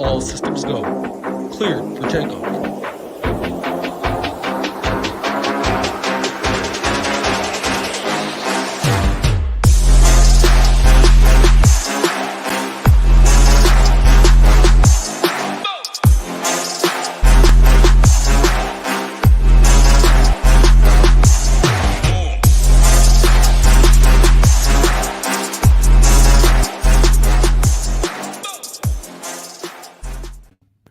All systems go. Cleared for takeoff.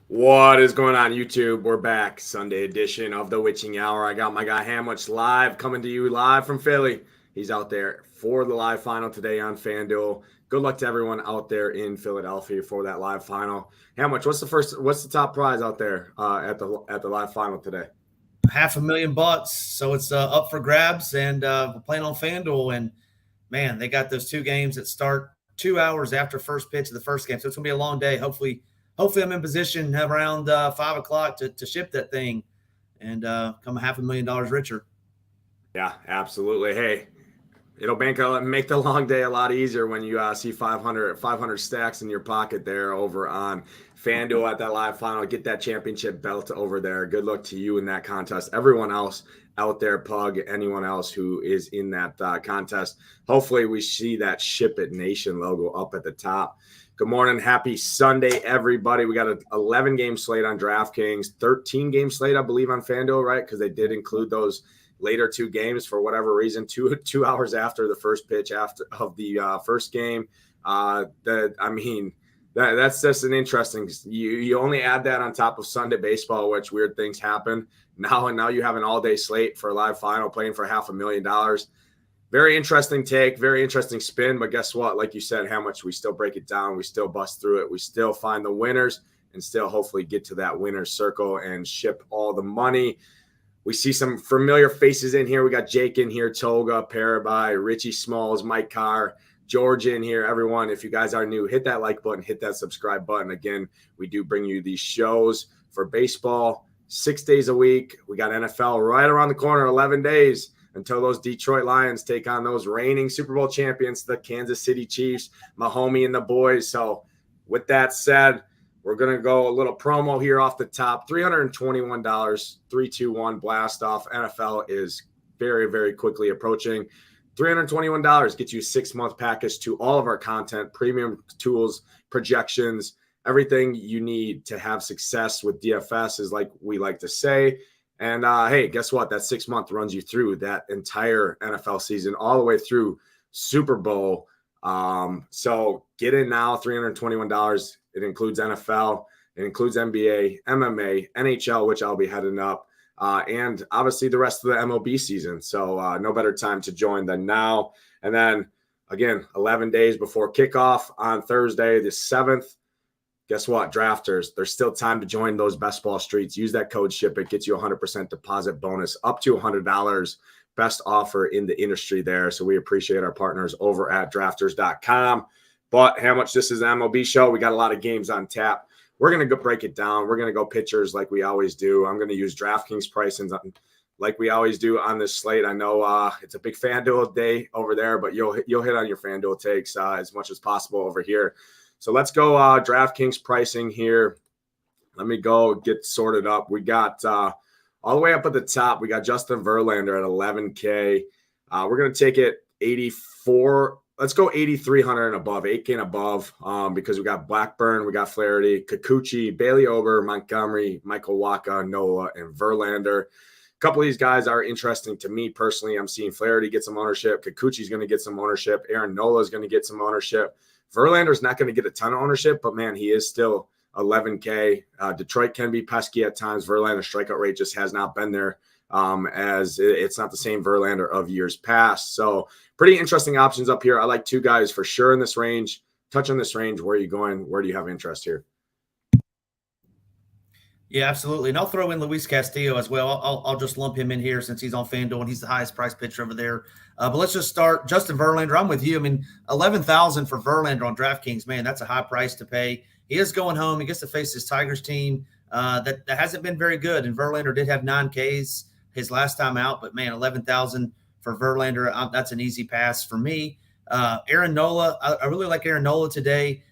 What is going on, YouTube? We're back. Sunday edition of the Witching Hour. I got my guy Hamwich live, coming to you live from Philly. He's out there for the live final today on FanDuel. Good luck to everyone out there in Philadelphia for that live final. Hamwich, what's the top prize out there at the live final today? $500,000. So it's up for grabs, and we're playing on FanDuel. And man, they got those two games that start 2 hours after first pitch of the first game. So it's gonna be a long day. Hopefully I'm in position around 5 o'clock to ship that thing and come $500,000 richer. Yeah, absolutely. Hey, it'll make the long day a lot easier when you see 500 stacks in your pocket there over on FanDuel at that live final. Get that championship belt over there. Good luck to you in that contest. Everyone else out there, Pug, anyone else who is in that contest. Hopefully we see that SHIPIT Nation logo up at the top. Good morning. Happy Sunday, everybody. We got an 11-game slate on DraftKings, 13-game slate, I believe, on FanDuel, right? Because they did include those later two games for whatever reason, two hours after the first pitch of the first game. That's just an interesting. You only add that on top of Sunday baseball, which weird things happen. Now you have an all-day slate for a live final, playing for $500,000. Very interesting take, very interesting spin, but guess what? Like you said, how much we still break it down, we still bust through it, we still find the winners, and still hopefully get to that winner's circle and ship all the money. We see some familiar faces in here. We got Jake in here, Toga, Parabai, Richie Smalls, Mike Carr, George in here. Everyone, if you guys are new, hit that like button, hit that subscribe button. Again, we do bring you these shows for baseball 6 days a week. We got NFL right around the corner, 11 days. Until those Detroit Lions take on those reigning Super Bowl champions, the Kansas City Chiefs, Mahomie and the boys. So with that said, we're going to go a little promo here off the top. $321, 321 blast off. NFL is very, very quickly approaching. $321 gets you a 6-month package to all of our content, premium tools, projections, everything you need to have success with DFS is like we like to say. And, hey, guess what? That 6 month runs you through that entire NFL season all the way through Super Bowl. So get in now, $321. It includes NFL. It includes NBA, MMA, NHL, which I'll be heading up, and obviously the rest of the MLB season. So no better time to join than now. And then, again, 11 days before kickoff on Thursday, the 7th. Guess what, drafters? There's still time to join those best ball streets. Use that code SHIPIT. Gets you a 100% deposit bonus up to $100. Best offer in the industry there. So we appreciate our partners over at drafters.com. But how much this is an MLB show? We got a lot of games on tap. We're going to go break it down. We're going to go pitchers like we always do. I'm going to use DraftKings pricing like we always do on this slate. I know it's a big FanDuel day over there, but you'll hit on your FanDuel takes as much as possible over here. So let's go DraftKings pricing here. Let me go get sorted up. We got all the way up at the top. We got Justin Verlander at $11K. We're going to take it 84. Let's go 8,300 and above, 8K and above, because we got Blackburn, we got Flaherty, Kikuchi, Bailey Ober, Montgomery, Michael Wacha, Nola, and Verlander. A couple of these guys are interesting to me personally. I'm seeing Flaherty get some ownership. Kikuchi's going to get some ownership. Aaron Nola is going to get some ownership. Verlander's not going to get a ton of ownership, but, man, he is still 11K. Detroit can be pesky at times. Verlander's strikeout rate just has not been there, as it's not the same Verlander of years past. So pretty interesting options up here. I like two guys for sure in this range. Touch on this range. Where are you going? Where do you have interest here? Yeah, absolutely. And I'll throw in Luis Castillo as well. I'll just lump him in here since he's on FanDuel and he's the highest priced pitcher over there. But let's just start. Justin Verlander, I'm with you. I mean, $11,000 for Verlander on DraftKings, man, that's a high price to pay. He is going home. He gets to face his Tigers team that hasn't been very good. And Verlander did have 9 Ks his last time out. But, man, $11,000 for Verlander, that's an easy pass for me. Aaron Nola, I really like Aaron Nola today.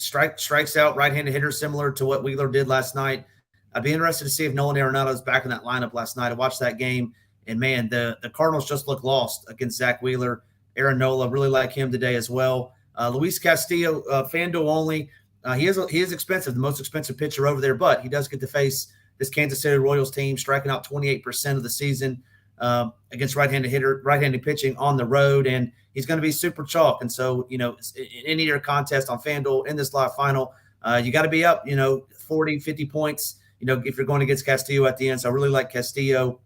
strikes out right-handed hitter similar to what Wheeler did last night. I'd be interested to see if Nolan Arenado's back in that lineup last night. I watched that game, and, man, the Cardinals just look lost against Zach Wheeler. Aaron Nola, really like him today as well. Luis Castillo, FanDuel only. He is expensive, the most expensive pitcher over there, but he does get to face this Kansas City Royals team, striking out 28% of the season against right-handed pitching on the road, and he's going to be super chalk. And so, in any of your contest on FanDuel in this live final, you got to be up, 40, 50 points, if you're going against Castillo at the end. So I really like Castillo.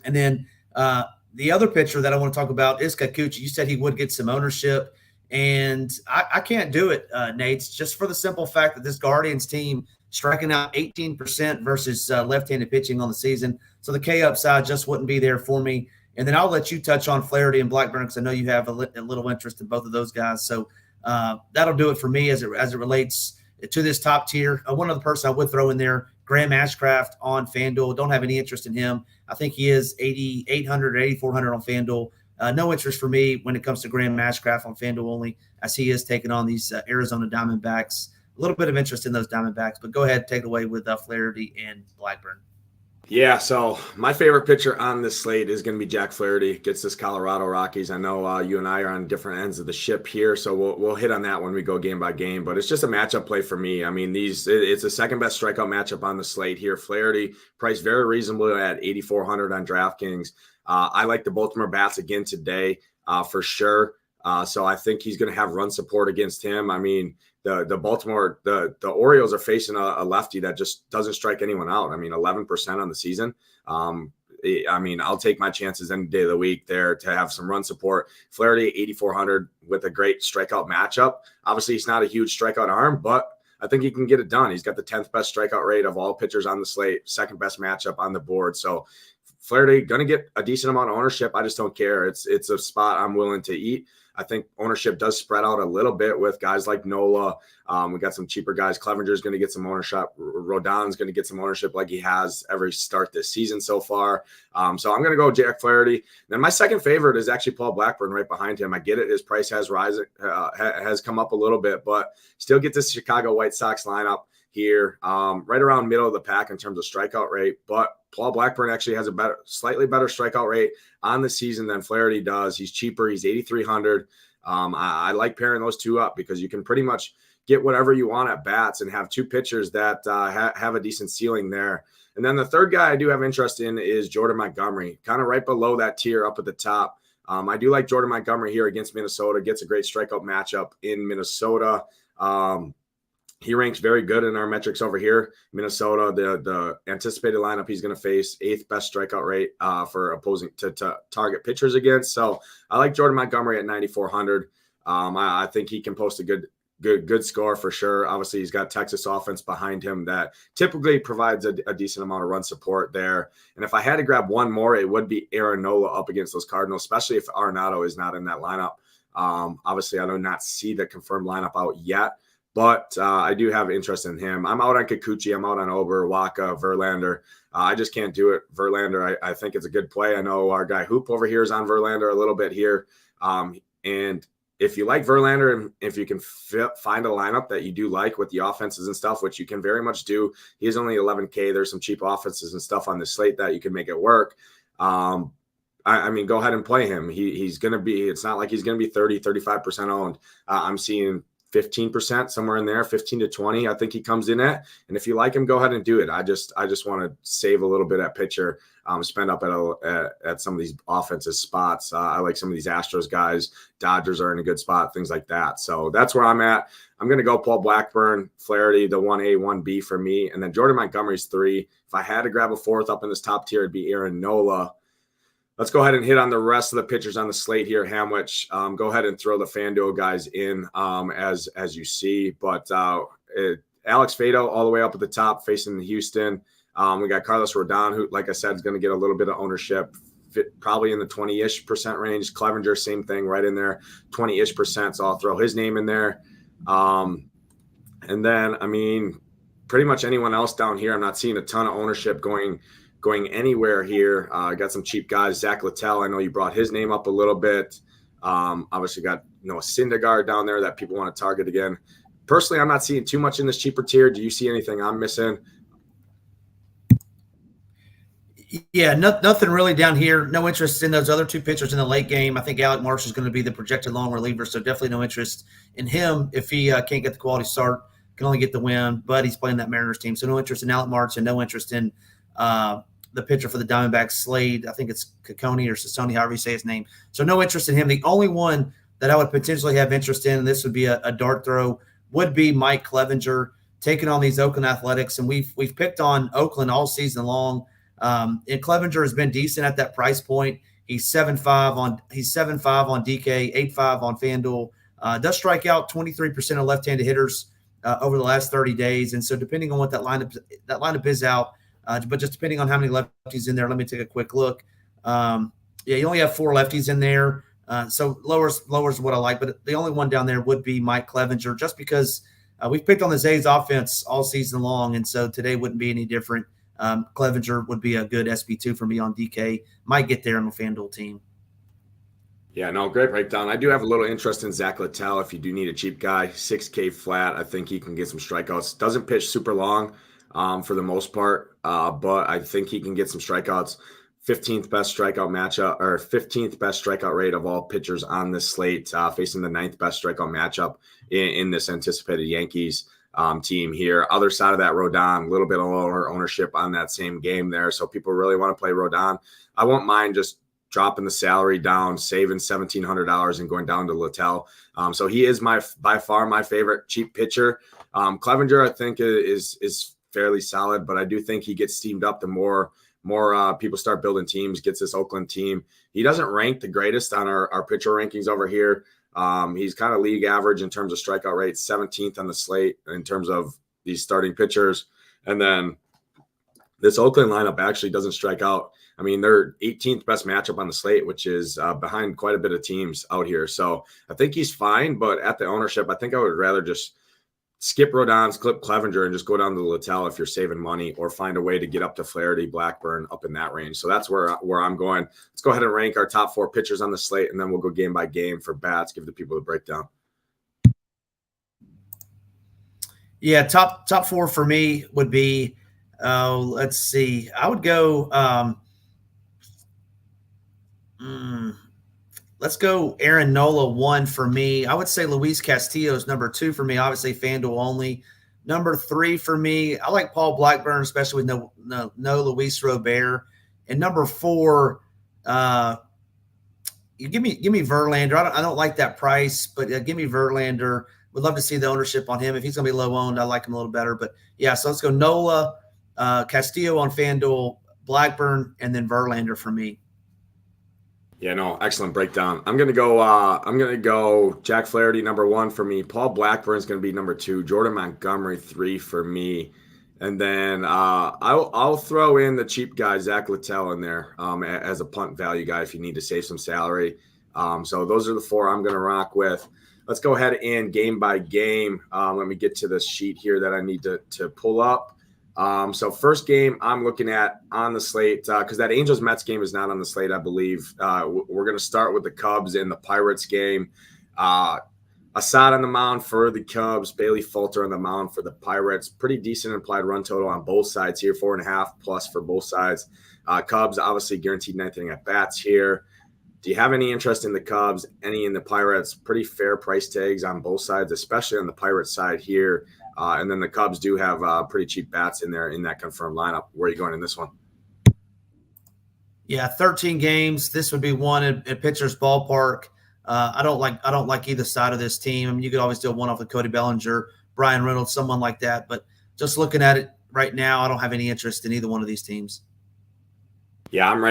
And then the other pitcher that I want to talk about is Kikuchi. You said he would get some ownership, and I can't do it, Nate, just for the simple fact that this Guardians team striking out 18% versus left-handed pitching on the season. So the K upside just wouldn't be there for me. And then I'll let you touch on Flaherty and Blackburn because I know you have a little interest in both of those guys. So that'll do it for me as it relates to this top tier. One other person I would throw in there, Graham Ashcraft on FanDuel. Don't have any interest in him. I think he is 8,800 or 8,400 on FanDuel. No interest for me when it comes to Graham Ashcraft on FanDuel only, as he is taking on these Arizona Diamondbacks. A little bit of interest in those Diamondbacks, but go ahead, take it away with Flaherty and Blackburn. Yeah, so my favorite pitcher on this slate is going to be Jack Flaherty. Gets this Colorado Rockies. I know you and I are on different ends of the ship here, so we'll hit on that when we go game by game. But it's just a matchup play for me. I mean, it's the second best strikeout matchup on the slate here. Flaherty priced very reasonably at 8,400 on DraftKings. I like the Baltimore Bats again today for sure. So I think he's going to have run support against him. I mean, the Orioles are facing a lefty that just doesn't strike anyone out. I mean, 11% on the season. I mean, I'll take my chances any day of the week there to have some run support. Flaherty 8,400 with a great strikeout matchup. Obviously, he's not a huge strikeout arm, but I think he can get it done. He's got the 10th best strikeout rate of all pitchers on the slate, second best matchup on the board. So Flaherty going to get a decent amount of ownership. I just don't care. It's a spot I'm willing to eat. I think ownership does spread out a little bit with guys like Nola. We got some cheaper guys. Clevenger's going to get some ownership. Rodon's going to get some ownership like he has every start this season so far. So I'm going to go Jack Flaherty. Then my second favorite is actually Paul Blackburn right behind him. I get it. His price has come up a little bit, but still get this Chicago White Sox lineup here, right around middle of the pack in terms of strikeout rate. But Paul Blackburn actually has a slightly better strikeout rate on the season than Flaherty does. He's cheaper. He's 8,300. I like pairing those two up because you can pretty much get whatever you want at bats and have two pitchers that have a decent ceiling there. And then the third guy I do have interest in is Jordan Montgomery, kind of right below that tier up at the top. I do like Jordan Montgomery here against Minnesota. Gets a great strikeout matchup in Minnesota. He ranks very good in our metrics over here. Minnesota, the anticipated lineup he's going to face, 8th best strikeout rate for opposing to target pitchers against. So I like Jordan Montgomery at 9,400. I think he can post a good score for sure. Obviously, he's got Texas offense behind him that typically provides a decent amount of run support there. And if I had to grab one more, it would be Aaron Nola up against those Cardinals, especially if Arenado is not in that lineup. Obviously, I do not see the confirmed lineup out yet. But I do have interest in him. I'm out on Kikuchi. I'm out on Ober, Waka, Verlander. I just can't do it. Verlander, I think it's a good play. I know our guy Hoop over here is on Verlander a little bit here. And if you like Verlander and if you can find a lineup that you do like with the offenses and stuff, which you can very much do, he's only 11K. There's some cheap offenses and stuff on the slate that you can make it work. I mean, go ahead and play him. He's going to be – it's not like he's going to be 30, 35% owned. I'm seeing – 15%, somewhere in there, 15 to 20. I think he comes in at, and if you like him, go ahead and do it. I just want to save a little bit at pitcher, spend up at some of these offensive spots. I like some of these Astros guys. Dodgers are in a good spot, things like that. So that's where I'm at. I'm going to go Paul Blackburn, Flaherty, the 1A, 1B for me, and then Jordan Montgomery's 3. If I had to grab a fourth up in this top tier, it'd be Aaron Nola. Let's go ahead and hit on the rest of the pitchers on the slate here, Hamwich. Go ahead and throw the FanDuel guys in as you see. But Alex Fado all the way up at the top facing Houston. We got Carlos Rodon, who, like I said, is going to get a little bit of ownership, probably in the 20-ish% range. Clevenger, same thing, right in there, 20-ish%. So I'll throw his name in there. And then, I mean, pretty much anyone else down here, I'm not seeing a ton of ownership going anywhere here. I got some cheap guys. Zach Littell, I know you brought his name up a little bit. Obviously got Noah Syndergaard down there that people want to target again. Personally, I'm not seeing too much in this cheaper tier. Do you see anything I'm missing? Yeah, nothing really down here. No interest in those other two pitchers in the late game. I think Alec Marsh is going to be the projected long reliever, so definitely no interest in him if he can't get the quality start, can only get the win, but he's playing that Mariners team. So no interest in Alec Marsh and no interest in the pitcher for the Diamondbacks, Slade. I think it's Ciccone or Sassoni, however you say his name. So no interest in him. The only one that I would potentially have interest in, and this would be a dart throw, would be Mike Clevenger taking on these Oakland Athletics. And we've picked on Oakland all season long. And Clevenger has been decent at that price point. He's 7.5 on DK, 8.5 on FanDuel. Does strike out 23% of left-handed hitters over the last 30 days. And so depending on what that lineup is out, but just depending on how many lefties in there, let me take a quick look. You only have 4 lefties in there. So lowers what I like, but the only one down there would be Mike Clevenger, just because we've picked on the Zays offense all season long. And so today wouldn't be any different. Clevenger would be a good SB2 for me on DK. Might get there on the FanDuel team. Yeah, no, great breakdown. I do have a little interest in Zach Littell if you do need a cheap guy. 6K flat. I think he can get some strikeouts. Doesn't pitch super long for the most part, but I think he can get some strikeouts. 15th best strikeout matchup, or 15th best strikeout rate of all pitchers on this slate, facing the 9th best strikeout matchup in this anticipated Yankees team here. Other side of that, Rodon, a little bit of lower ownership on that same game there. So people really want to play Rodon. I won't mind just dropping the salary down, saving $1,700 and going down to Littell. So he is by far my favorite cheap pitcher. Clevenger, I think, is fairly solid, but I do think he gets steamed up the more people start building teams, gets this Oakland team. He doesn't rank the greatest on our pitcher rankings over here. He's kind of league average in terms of strikeout rate, 17th on the slate in terms of these starting pitchers. And then this Oakland lineup actually doesn't strike out. I mean, they're 18th best matchup on the slate, which is behind quite a bit of teams out here. So I think he's fine, but at the ownership, I think I would rather just skip Rodon's, clip Clevenger, and just go down to Littell if you're saving money, or find a way to get up to Flaherty, Blackburn, up in that range. So that's where I'm going. Let's go ahead and rank our top 4 pitchers on the slate, and then we'll go game by game for bats, give the people the breakdown. Yeah, top 4 for me would be, let's see, I would go let's go Aaron Nola 1 for me. I would say Luis Castillo is number 2 for me. Obviously, FanDuel only. Number 3 for me, I like Paul Blackburn, especially with no Luis Robert. And number 4, you give me Verlander. I don't like that price, but give me Verlander. Would love to see the ownership on him. If he's going to be low owned, I like him a little better. But yeah, so let's go Nola, Castillo on FanDuel, Blackburn, and then Verlander for me. Yeah, no, excellent breakdown. I'm gonna go Jack Flaherty number 1 for me. Paul Blackburn's gonna be number 2. Jordan Montgomery 3 for me, and then I'll throw in the cheap guy Zach Littell in there as a punt value guy if you need to save some salary. So those are the 4 I'm gonna rock with. Let's go ahead and game by game. Let me get to the sheet here that I need to pull up. So first game I'm looking at on the slate, because that Angels-Mets game is not on the slate, I believe. We're going to start with the Cubs and the Pirates game. Assad on the mound for the Cubs, Bailey Falter on the mound for the Pirates. Pretty decent implied run total on both sides here, 4.5 plus for both sides. Cubs obviously guaranteed 9th inning at bats here. Do you have any interest in the Cubs, any in the Pirates? Pretty fair price tags on both sides, especially on the Pirates side here. And then the Cubs do have pretty cheap bats in there in that confirmed lineup. Where are you going in this one? Yeah, 13 games. This would be one at pitcher's ballpark. I don't like either side of this team. I mean, you could always do one off with Cody Bellinger, Brian Reynolds, someone like that. But just looking at it right now, I don't have any interest in either one of these teams. Yeah, I'm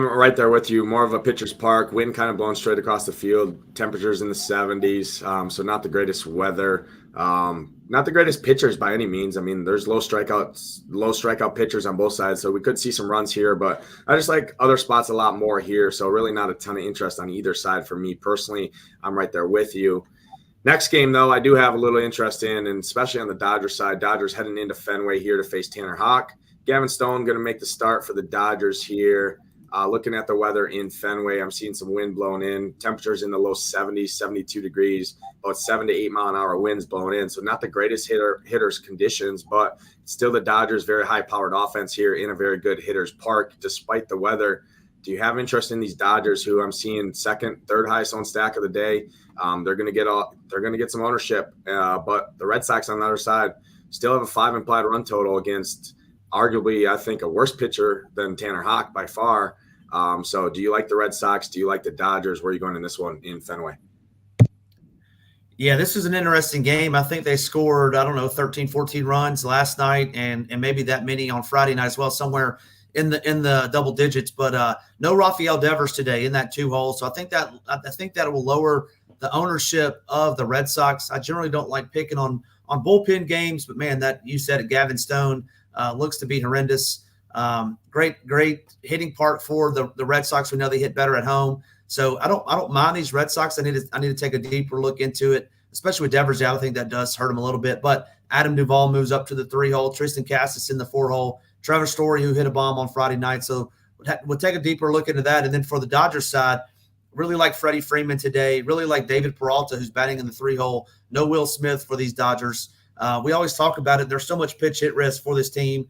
right there with you. More of a pitcher's park. Wind kind of blowing straight across the field. Temperatures in the 70s. So not the greatest weather. Not the greatest pitchers by any means. I mean, there's low strikeout pitchers on both sides. So we could see some runs here, but I just like other spots a lot more here. So really not a ton of interest on either side for me personally. I'm right there with you. Next game, though, I do have a little interest in, and especially on the Dodgers side. Dodgers heading into Fenway here to face Tanner Houck. Gavin Stone going to make the start for the Dodgers here. Looking at the weather in Fenway, I'm seeing some wind blowing in. Temperatures in the low 70s, 72 degrees, about 7 to 8 mile an hour winds blowing in. So not the greatest hitters conditions, but still the Dodgers very high powered offense here in a very good hitters park despite the weather. Do you have interest in these Dodgers, who I'm seeing second, third highest owned stack of the day? They're going to get some ownership, but the Red Sox on the other side still have a 5 implied run total against arguably, I think, a worse pitcher than Tanner Houck by far. So do you like the Red Sox? Do you like the Dodgers? Where are you going in this one in Fenway? Yeah, this is an interesting game. I think they scored, 13, 14 runs last night and maybe that many on Friday night as well, somewhere in the double digits. But no Rafael Devers today in that 2-hole. So I think that will lower the ownership of the Red Sox. I generally don't like picking on bullpen games, but man, that you said it, Gavin Stone looks to be horrendous. Great hitting part for the Red Sox. We know they hit better at home. So I don't mind these Red Sox. I need to take a deeper look into it, especially with Devers out. I think that does hurt him a little bit. But Adam Duvall moves up to the 3-hole. Tristan Cassis in the 4-hole. Trevor Story, who hit a bomb on Friday night. So we'll take a deeper look into that. And then for the Dodgers side, really like Freddie Freeman today. Really like David Peralta, who's batting in the 3-hole. No Will Smith for these Dodgers. We always talk about it. There's so much pitch hit risk for this team.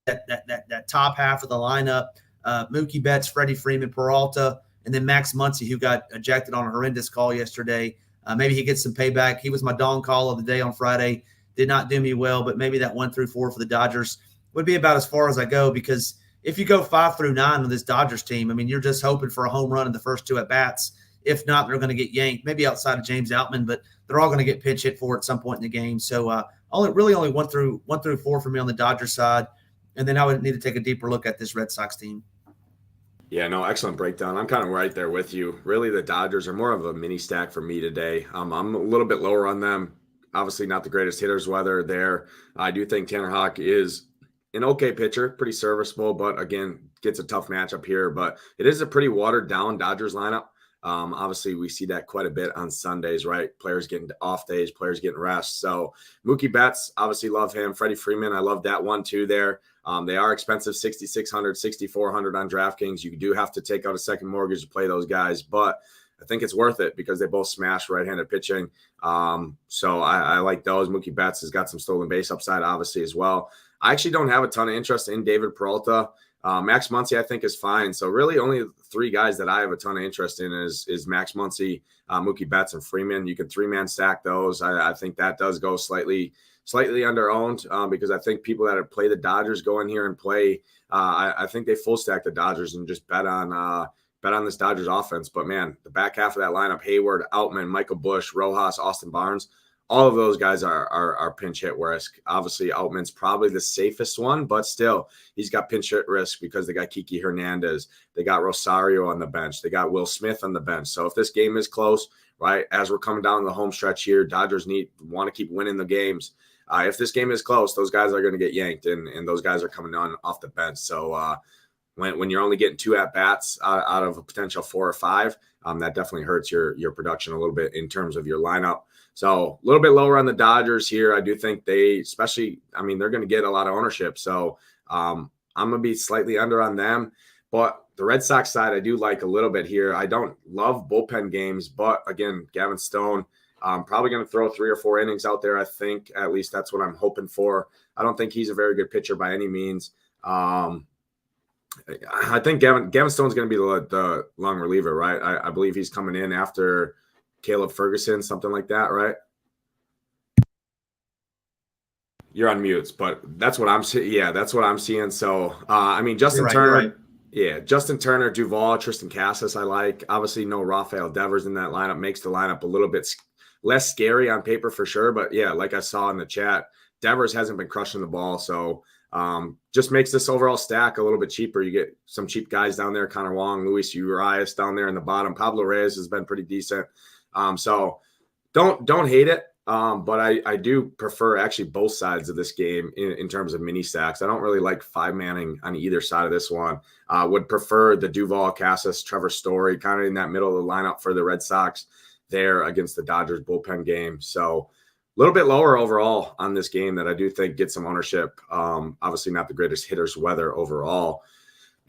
That top half of the lineup. Mookie Betts, Freddie Freeman, Peralta, and then Max Muncy, who got ejected on a horrendous call yesterday. Maybe he gets some payback. He was my dawn call of the day on Friday. Did not do me well, but maybe that 1 through 4 for the Dodgers would be about as far as I go, because if you go 5 through 9 with this Dodgers team, I mean, you're just hoping for a home run in the first 2 at-bats. If not, they're going to get yanked, maybe outside of James Outman, but they're all going to get pinch hit for at some point in the game. So only 1 through 4 for me on the Dodgers side. And then I would need to take a deeper look at this Red Sox team. Yeah, no, excellent breakdown. I'm kind of right there with you. Really, the Dodgers are more of a mini stack for me today. I'm a little bit lower on them. Obviously, not the greatest hitters weather there. I do think Tanner Houck is an okay pitcher, pretty serviceable, but again, gets a tough matchup here. But it is a pretty watered down Dodgers lineup. Obviously, we see that quite a bit on Sundays, right? Players getting off days, players getting rest. So Mookie Betts, obviously love him. Freddie Freeman, I love that one too there. They are expensive, $6,600, $6,400 on DraftKings. You do have to take out a second mortgage to play those guys, but I think it's worth it because they both smash right-handed pitching. So I like those. Mookie Betts has got some stolen base upside, obviously, as well. I actually don't have a ton of interest in David Peralta. Max Muncy, I think, is fine. So really only 3 guys that I have a ton of interest in is Max Muncy, Mookie Betts, and Freeman. You can 3-man stack those. I think that does go slightly under-owned because I think people that have played the Dodgers go in here and play. I think they full stack the Dodgers and just bet on this Dodgers offense. But, man, the back half of that lineup, Hayward, Outman, Michael Busch, Rojas, Austin Barnes, all of those guys are pinch hit risk. Obviously, Outman's probably the safest one, but still, he's got pinch hit risk because they got Kiki Hernandez. They got Rosario on the bench. They got Will Smith on the bench. So if this game is close, right, as we're coming down the home stretch here, Dodgers want to keep winning the games. If this game is close, those guys are going to get yanked, and those guys are coming on off the bench. So when you're only getting 2 at-bats out of a potential 4 or 5, that definitely hurts your production a little bit in terms of your lineup. So a little bit lower on the Dodgers here. I do think they're going to get a lot of ownership. So I'm going to be slightly under on them. But the Red Sox side, I do like a little bit here. I don't love bullpen games, but again, Gavin Stone, probably going to throw 3 or 4 innings out there. I think at least that's what I'm hoping for. I don't think he's a very good pitcher by any means. I think Gavin Stone's going to be the long reliever, right? I believe he's coming in after Caleb Ferguson, something like that, right? You're on mute, but that's what I'm seeing. Yeah, that's what I'm seeing. So, Justin Turner. Right. Yeah, Justin Turner, Duvall, Tristan Cassis, I like. Obviously, no Rafael Devers in that lineup makes the lineup a little bit less scary on paper for sure. But, yeah, like I saw in the chat, Devers hasn't been crushing the ball. So, just makes this overall stack a little bit cheaper. You get some cheap guys down there, Connor Wong, Luis Urias down there in the bottom. Pablo Reyes has been pretty decent. So don't hate it. But I do prefer actually both sides of this game in terms of mini stacks. I don't really like 5-manning on either side of this one. Would prefer the Duvall, Cassis, Trevor Story, kind of in that middle of the lineup for the Red Sox there against the Dodgers bullpen game. So a little bit lower overall on this game that I do think gets some ownership. Obviously not the greatest hitters weather overall.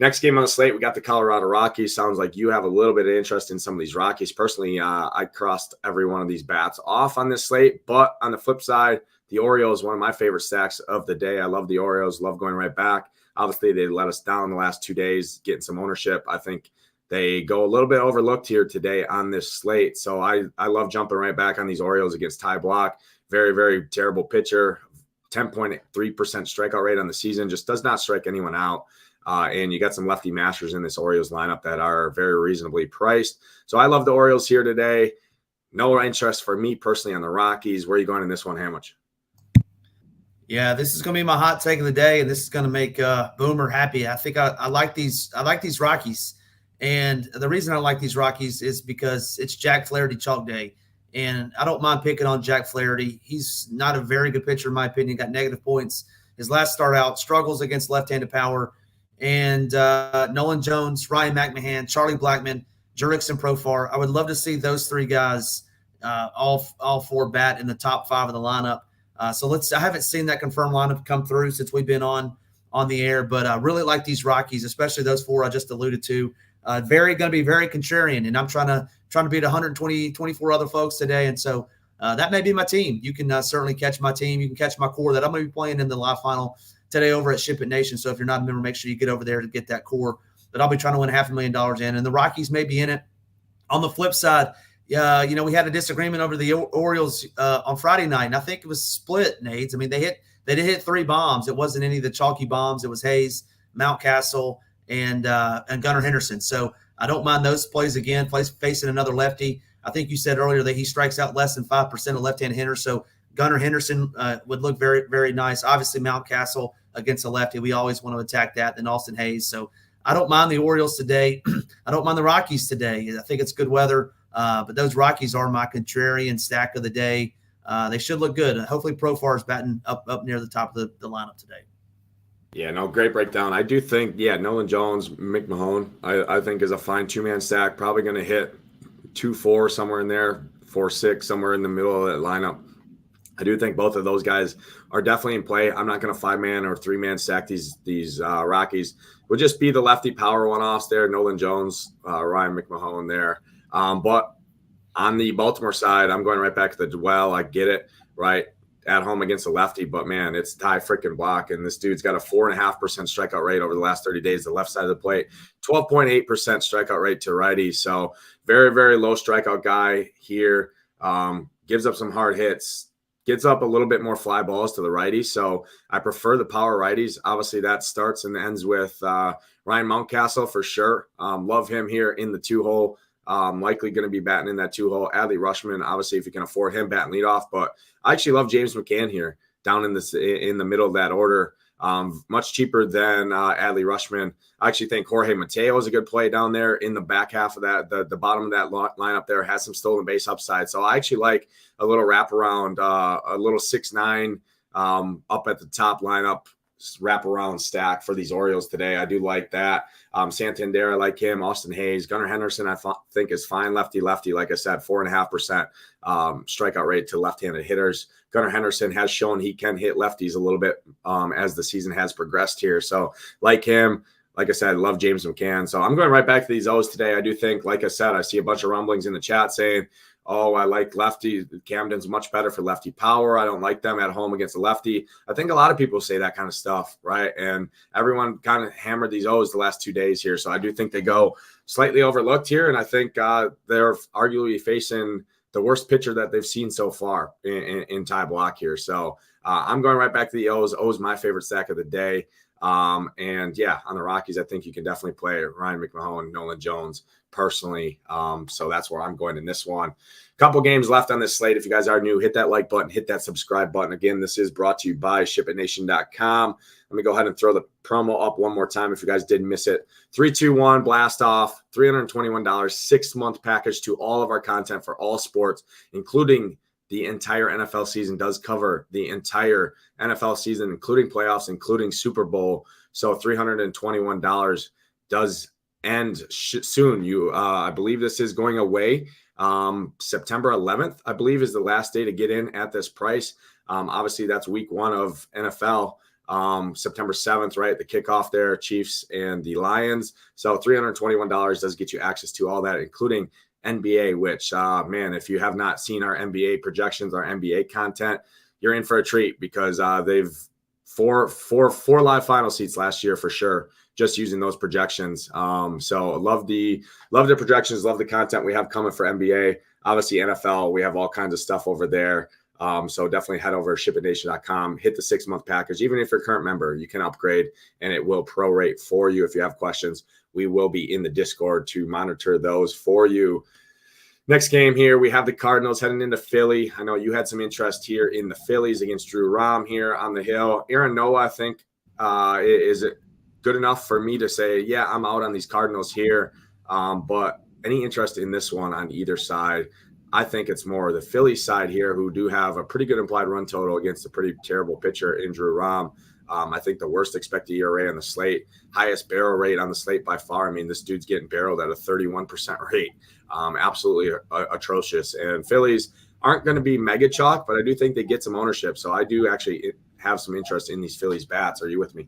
Next game on the slate, we got the Colorado Rockies. Sounds like you have a little bit of interest in some of these Rockies. Personally, I crossed every one of these bats off on this slate. But on the flip side, the Orioles, one of my favorite stacks of the day. I love the Orioles, love going right back. Obviously, they let us down the last 2 days, getting some ownership. I think they go a little bit overlooked here today on this slate. So I love jumping right back on these Orioles against Ty Block. Very, very terrible pitcher. 10.3% strikeout rate on the season. Just does not strike anyone out. And you got some lefty mashers in this Orioles lineup that are very reasonably priced. So I love the Orioles here today. No interest for me personally on the Rockies. Where are you going in this one, Hamwich? Yeah, this is going to be my hot take of the day, and this is going to make Boomer happy. I think I like these. I like these Rockies, and the reason I like these Rockies is because it's Jack Flaherty chalk day, and I don't mind picking on Jack Flaherty. He's not a very good pitcher in my opinion. Got negative points his last start out. Struggles against left-handed power, and Nolan Jones, Ryan McMahon, Charlie Blackmon, Jurickson Profar. I would love to see those three guys all four bat in the top 5 of the lineup. I haven't seen that confirmed lineup come through since we've been on the air, but I really like these Rockies, especially those 4 I just alluded to. Going to be very contrarian, and I'm trying to beat 24 other folks today, and so that may be my team. You can certainly catch my team. You can catch my core that I'm going to be playing in the live final today over at SHIPIT Nation. So if you're not a member, make sure you get over there to get that core that I'll be trying to win $500,000 in, and the Rockies may be in it. On the flip side, we had a disagreement over the Orioles on Friday night, and I think it was split, Nades. I mean, they did hit 3 bombs. It wasn't any of the chalky bombs. It was Hayes, Mountcastle, and Gunnar Henderson. So I don't mind those plays again, facing another lefty. I think you said earlier that he strikes out less than 5% of left-handed hitters. So Gunnar Henderson would look very, very nice. Obviously, Mountcastle against a lefty. We always want to attack that. Then Austin Hayes. So I don't mind the Orioles today. I don't mind the Rockies today. I think it's good weather. But those Rockies are my contrarian stack of the day. They should look good. Hopefully Profar is batting up near the top of the lineup today. Yeah, no, great breakdown. I do think, Nolan Jones, McMahon, I think is a fine 2-man stack. Probably going to hit 2-4 somewhere in there, 4-6 somewhere in the middle of that lineup. I do think both of those guys are definitely in play. I'm not going to 5-man or 3-man stack these Rockies. It would just be the lefty power one-offs there, Nolan Jones, Ryan McMahon there. But on the Baltimore side, I'm going right back to the dwell. I get it, right? At home against a lefty, but man, it's Ty freaking Block, and this dude's got a 4.5% strikeout rate over the last 30 days, the left side of the plate, 12.8% strikeout rate to righties. So very, very low strikeout guy here. Gives up some hard hits, gets up a little bit more fly balls to the righties. So I prefer the power righties. Obviously, that starts and ends with Ryan Mountcastle for sure. Love him here in the 2-hole. Likely going to be batting in that 2-hole. Adley Rutschman, obviously, if you can afford him, batting leadoff. But I actually love James McCann here down in the middle of that order. Much cheaper than Adley Rutschman. I actually think Jorge Mateo is a good play down there in the back half of that. The bottom of that lineup there has some stolen base upside. So I actually like a little wraparound, a little 6-9 up at the top lineup wraparound stack for these Orioles today. I do like that. Santander, I like him. Austin Hayes, Gunnar Henderson, I think is fine. Lefty. Like I said, 4.5% strikeout rate to left-handed hitters. Gunnar Henderson has shown he can hit lefties a little bit as the season has progressed here. So like him, like I said, love James McCann. So I'm going right back to these O's today. I do think, like I said, I see a bunch of rumblings in the chat saying, oh, I like lefty. Camden's much better for lefty power. I don't like them at home against a lefty. I think a lot of people say that kind of stuff, right? And everyone kind of hammered these O's the last 2 days here. So I do think they go slightly overlooked here. And I think they're arguably facing the worst pitcher that they've seen so far in Ty Block here. So I'm going right back to the O's. O's my favorite stack of the day. And yeah, on the Rockies, I think you can definitely play Ryan McMahon, Nolan Jones personally. So that's where I'm going in this one. Couple games left on this slate. If you guys are new, hit that like button, hit that subscribe button. Again, this is brought to you by ShipItNation.com. Let me go ahead and throw the promo up one more time if you guys didn't miss it. 3-2-1 blast off, $321, 6-month package to all of our content for all sports, including the entire NFL season. Does cover the entire NFL season, including playoffs, including Super Bowl. So $321 does end soon. I believe this is going away. September 11th, I believe, is the last day to get in at this price. Obviously, that's week 1 of NFL. September 7th, right? The kickoff there, Chiefs and the Lions. So $321 does get you access to all that, including NBA, which, man, if you have not seen our NBA projections, our NBA content, you're in for a treat because they've four live final seats last year for sure, just using those projections. So love the projections, love the content we have coming for NBA. Obviously, NFL, we have all kinds of stuff over there. So definitely head over to SHIPITNation.com, hit the 6-month package. Even if you're a current member, you can upgrade and it will prorate for you. If you have questions, we will be in the Discord to monitor those for you. Next game here, we have the Cardinals heading into Philly. I know you had some interest here in the Phillies against Drew Rom here on the hill. Aaron Nola, I think, is it good enough for me to say, yeah, I'm out on these Cardinals here. But any interest in this one on either side? I think it's more the Phillies side here, who do have a pretty good implied run total against a pretty terrible pitcher in Drew Rom. I think the worst expected ERA on the slate, highest barrel rate on the slate by far. I mean, this dude's getting barreled at a 31% rate. Absolutely atrocious. And Phillies aren't going to be mega chalk, but I do think they get some ownership. So I do actually have some interest in these Phillies bats. Are you with me?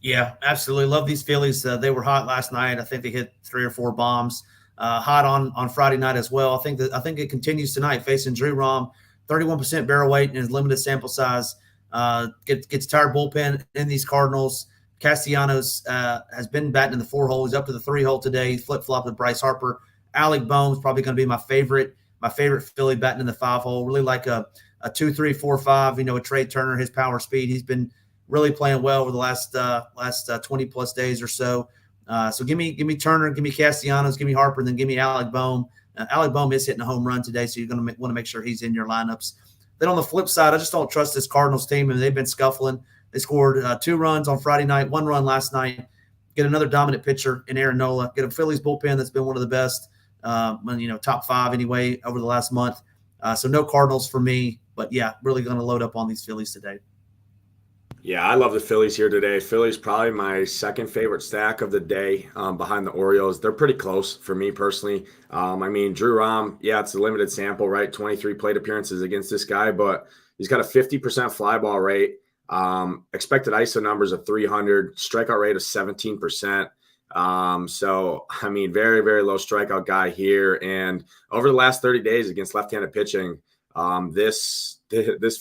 Yeah, absolutely. Love these Phillies. They were hot last night. I think they hit 3 or 4 bombs. Hot on Friday night as well. I think it continues tonight, facing Drew Rom, 31% barrel weight in his limited sample size. Gets tired bullpen in these Cardinals. Castellanos has been batting in the 4 hole. He's up to the 3 hole today. He flip-flopped with Bryce Harper. Alec Boehm's probably going to be my favorite Philly batting in the 5 hole. Really like a 2, 3, 4, 5. A Trey Turner, his power speed. He's been really playing well over the last 20 plus days or so. So give me Turner, give me Castellanos, give me Harper, and then give me Alec Boehm. Alec Boehm is hitting a home run today, so you're going to want to make sure he's in your lineups. Then on the flip side, I just don't trust this Cardinals team, and they've been scuffling. They scored 2 runs on Friday night, 1 run last night. Get another dominant pitcher in Aaron Nola. Get a Phillies bullpen that's been one of the best, top 5 anyway over the last month. So no Cardinals for me, but yeah, really going to load up on these Phillies today. Yeah, I love the Phillies here today. Phillies probably my second favorite stack of the day behind the Orioles. They're pretty close for me personally. I mean, Drew Rom, yeah, it's a limited sample, right? 23 plate appearances against this guy, but he's got a 50% fly ball rate, expected ISO numbers of 300, strikeout rate of 17%. So, I mean, very, very low strikeout guy here. And over the last 30 days against left-handed pitching, this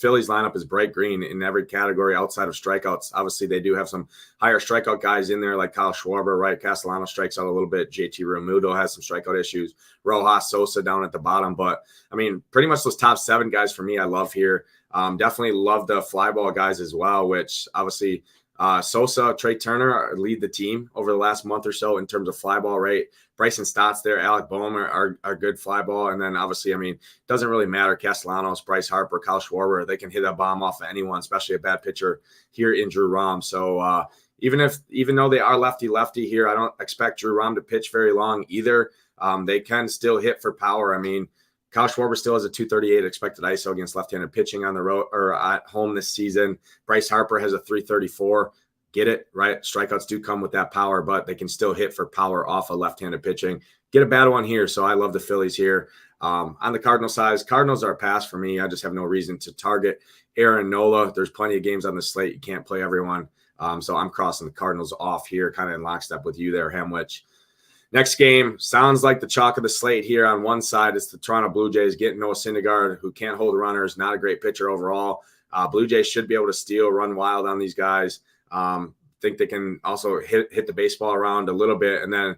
Phillies lineup is bright green in every category outside of strikeouts. Obviously, they do have some higher strikeout guys in there like Kyle Schwarber, right? Castellanos strikes out a little bit. JT Realmuto has some strikeout issues. Rojas, Sosa down at the bottom. But, I mean, pretty much those top 7 guys for me I love here. Definitely love the fly ball guys as well, which obviously Sosa, Trey Turner lead the team over the last month or so in terms of fly ball rate. Bryson Stott's there, Alec Boehm are good fly ball. And then obviously, I mean, doesn't really matter. Castellanos, Bryce Harper, Kyle Schwarber, they can hit a bomb off of anyone, especially a bad pitcher here in Drew Rom. So even though they are lefty here, I don't expect Drew Rom to pitch very long either. They can still hit for power. I mean, Kyle Schwarber still has a 238 expected ISO against left-handed pitching on the road or at home this season. Bryce Harper has a 334. Get it, right? Strikeouts do come with that power, but they can still hit for power off of left-handed pitching. Get a bad one here, so I love the Phillies here. On the Cardinal side, Cardinals are a pass for me. I just have no reason to target Aaron Nola. There's plenty of games on the slate. You can't play everyone. So I'm crossing the Cardinals off here, kind of in lockstep with you there, Hamwich. Next game sounds like the chalk of the slate here. On one side, it's the Toronto Blue Jays getting Noah Syndergaard, who can't hold runners, not a great pitcher overall. Blue Jays should be able to steal, run wild on these guys. Think they can also hit the baseball around a little bit. And then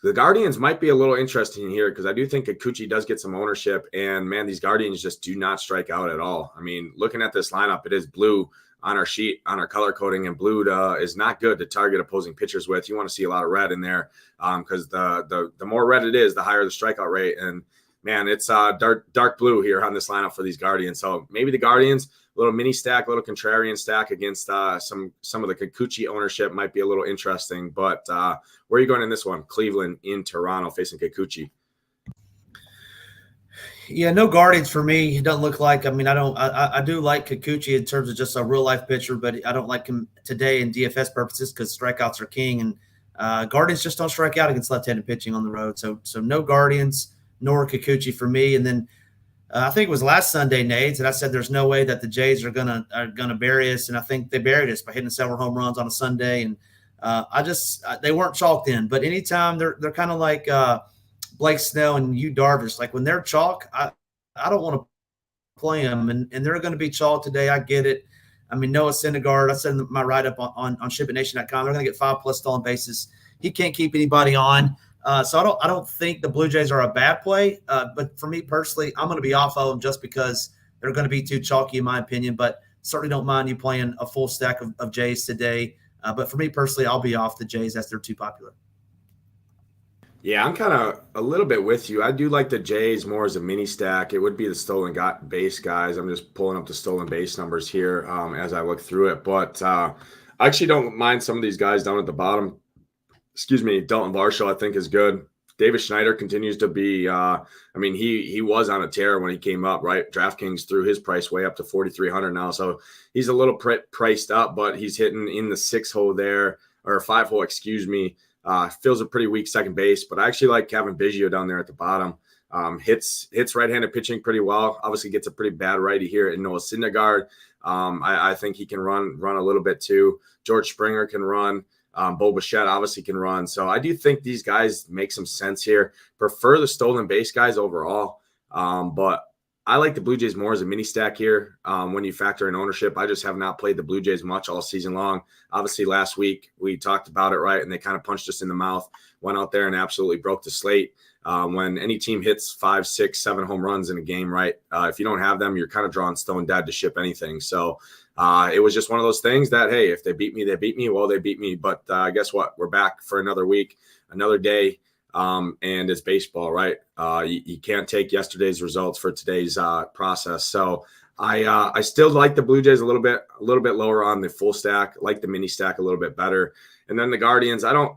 the Guardians might be a little interesting here because I do think Kikuchi does get some ownership. And, man, these Guardians just do not strike out at all. I mean, looking at this lineup, it is blue on our sheet, on our color coding, and blue is not good to target opposing pitchers with. You want to see a lot of red in there because the more red it is, the higher the strikeout rate. And, man, it's dark blue here on this lineup for these Guardians. So maybe the Guardians – a little mini stack, a little contrarian stack against some of the Kikuchi ownership might be a little interesting. But where are you going in this one? Cleveland in Toronto facing Kikuchi. Yeah, no Guardians for me. It doesn't look like. I mean, I do like Kikuchi in terms of just a real life pitcher, but I don't like him today in DFS purposes because strikeouts are king, and Guardians just don't strike out against left-handed pitching on the road. So no Guardians nor Kikuchi for me, and then. I think it was last Sunday, Nades, and I said there's no way that the Jays are gonna bury us, and I think they buried us by hitting several home runs on a Sunday. And they weren't chalked in, but anytime they're kind of like Blake Snell and Yu Darvish, like when they're chalk, I don't want to play them, and they're going to be chalk today. I get it. I mean, Noah Syndergaard, I said in my write-up on SHIPIT.com, they're going to get 5+ stolen bases. He can't keep anybody on. So I don't think the Blue Jays are a bad play. But for me personally, I'm going to be off of them just because they're going to be too chalky in my opinion. But certainly don't mind you playing a full stack of Jays today. But for me personally, I'll be off the Jays as they're too popular. Yeah, I'm kind of a little bit with you. I do like the Jays more as a mini stack. It would be the stolen base guys. I'm just pulling up the stolen base numbers here as I look through it. But I actually don't mind some of these guys down at the bottom. Excuse me, Dalton Varsho I think is good. Davis Schneider continues to be he was on a tear when he came up, right? DraftKings threw his price way up to 4,300 now. So he's a little priced up, but he's hitting in the 6-hole there, or 5-hole, excuse me. Feels a pretty weak second base, but I actually like Kevin Biggio down there at the bottom. Hits right-handed pitching pretty well. Obviously gets a pretty bad righty here in Noah Syndergaard. I think he can run a little bit too. George Springer can run. Bo Bichette obviously can run. So I do think these guys make some sense here. Prefer the stolen base guys overall. But I like the Blue Jays more as a mini stack here. When you factor in ownership, I just have not played the Blue Jays much all season long. Obviously last week we talked about it, right? And they kind of punched us in the mouth, went out there and absolutely broke the slate. When any team hits 5, 6, 7 home runs in a game, right? If you don't have them, you're kind of drawing stone dead to ship anything. So it was just one of those things that, hey, if they beat me, they beat me. Well, they beat me. But guess what? We're back for another week, another day. And it's baseball, right? You can't take yesterday's results for today's process. So I still like the Blue Jays a little bit lower on the full stack, like the mini stack a little bit better. And then the Guardians, I don't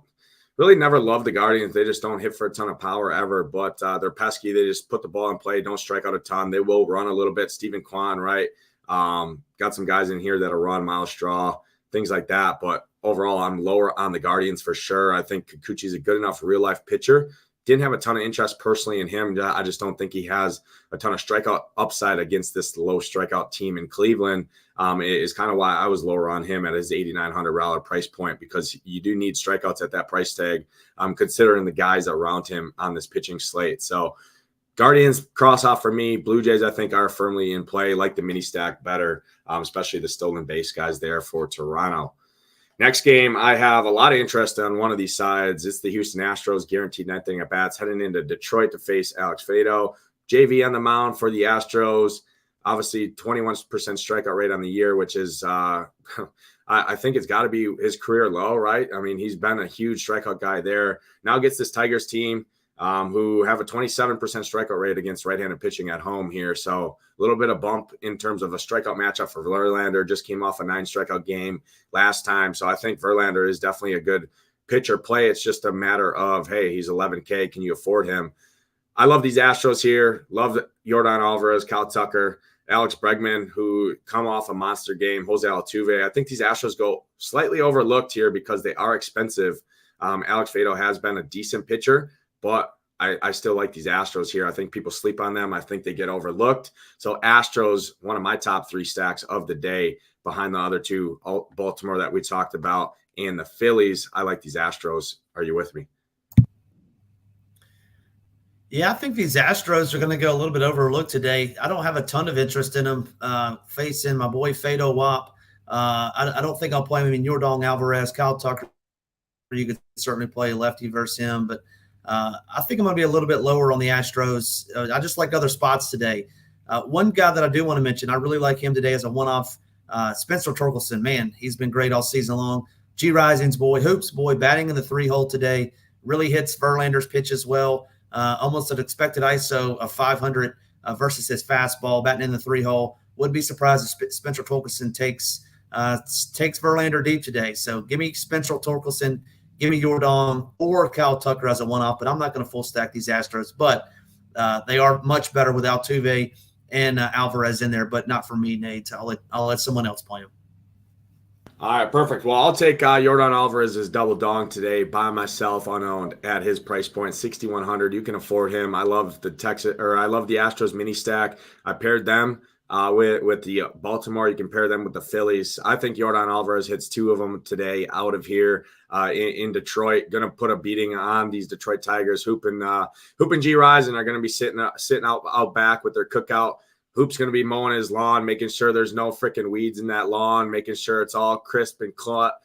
really never love the Guardians. They just don't hit for a ton of power ever, but they're pesky. They just put the ball in play, don't strike out a ton. They will run a little bit. Stephen Kwan, right? Got some guys in here that'll run, Miles Straw, things like that. But overall, I'm lower on the Guardians for sure. I think Kikuchi's a good enough real-life pitcher. Didn't have a ton of interest personally in him. I just don't think he has a ton of strikeout upside against this low strikeout team in Cleveland. It is kind of why I was lower on him at his $8,900 price point, because you do need strikeouts at that price tag, considering the guys around him on this pitching slate. So Guardians cross off for me. Blue Jays, I think, are firmly in play, like the mini stack better, especially the stolen base guys there for Toronto. Next game, I have a lot of interest on one of these sides. It's the Houston Astros, guaranteed 9th inning at bats, heading into Detroit to face Alex Faedo. JV on the mound for the Astros. Obviously, 21% strikeout rate on the year, which is, I think it's got to be his career low, right? I mean, he's been a huge strikeout guy there. Now gets this Tigers team who have a 27% strikeout rate against right-handed pitching at home here. So a little bit of bump in terms of a strikeout matchup for Verlander. Just came off a 9-strikeout game last time. So I think Verlander is definitely a good pitcher play. It's just a matter of, hey, he's $11K. Can you afford him? I love these Astros here. Love Yordan Alvarez, Kyle Tucker, Alex Bregman, who come off a monster game, Jose Altuve. I think these Astros go slightly overlooked here because they are expensive. Alex Faedo has been a decent pitcher, but I still like these Astros here. I think people sleep on them. I think they get overlooked. So Astros, one of my top 3 stacks of the day behind the other 2, Baltimore that we talked about, and the Phillies. I like these Astros. Are you with me? Yeah, I think these Astros are going to go a little bit overlooked today. I don't have a ton of interest in them facing my boy Faedo Wap. I don't think I'll play him. I mean, Yordan Alvarez, Kyle Tucker, you could certainly play lefty versus him, but I think I'm going to be a little bit lower on the Astros. I just like other spots today. One guy that I do want to mention, I really like him today as a one-off, Spencer Torkelson. Man, he's been great all season long. G Rising's boy, Hoops boy, batting in the 3-hole today. Really hits Verlander's pitch as well. Almost an expected ISO of 500 versus his fastball, batting in the 3-hole. Wouldn't be surprised if Spencer Torkelson takes Verlander deep today. So give me Spencer Torkelson. Give me Yordan or Kyle Tucker as a one-off, but I'm not going to full stack these Astros. But they are much better with Altuve and Alvarez in there, but not for me, Nate. I'll let someone else play them. All right, perfect. Well, I'll take Yordan Alvarez's double dong today by myself, unowned at his price point, 6,100. You can afford him. I love the Astros mini stack. I paired them with the Baltimore. You can pair them with the Phillies. I think Yordan Alvarez hits 2 of them today out of here in Detroit. Going to put a beating on these Detroit Tigers. Hoop and G Rising are going to be sitting out back with their cookout. Hoop's going to be mowing his lawn, making sure there's no freaking weeds in that lawn, making sure it's all crisp and cut,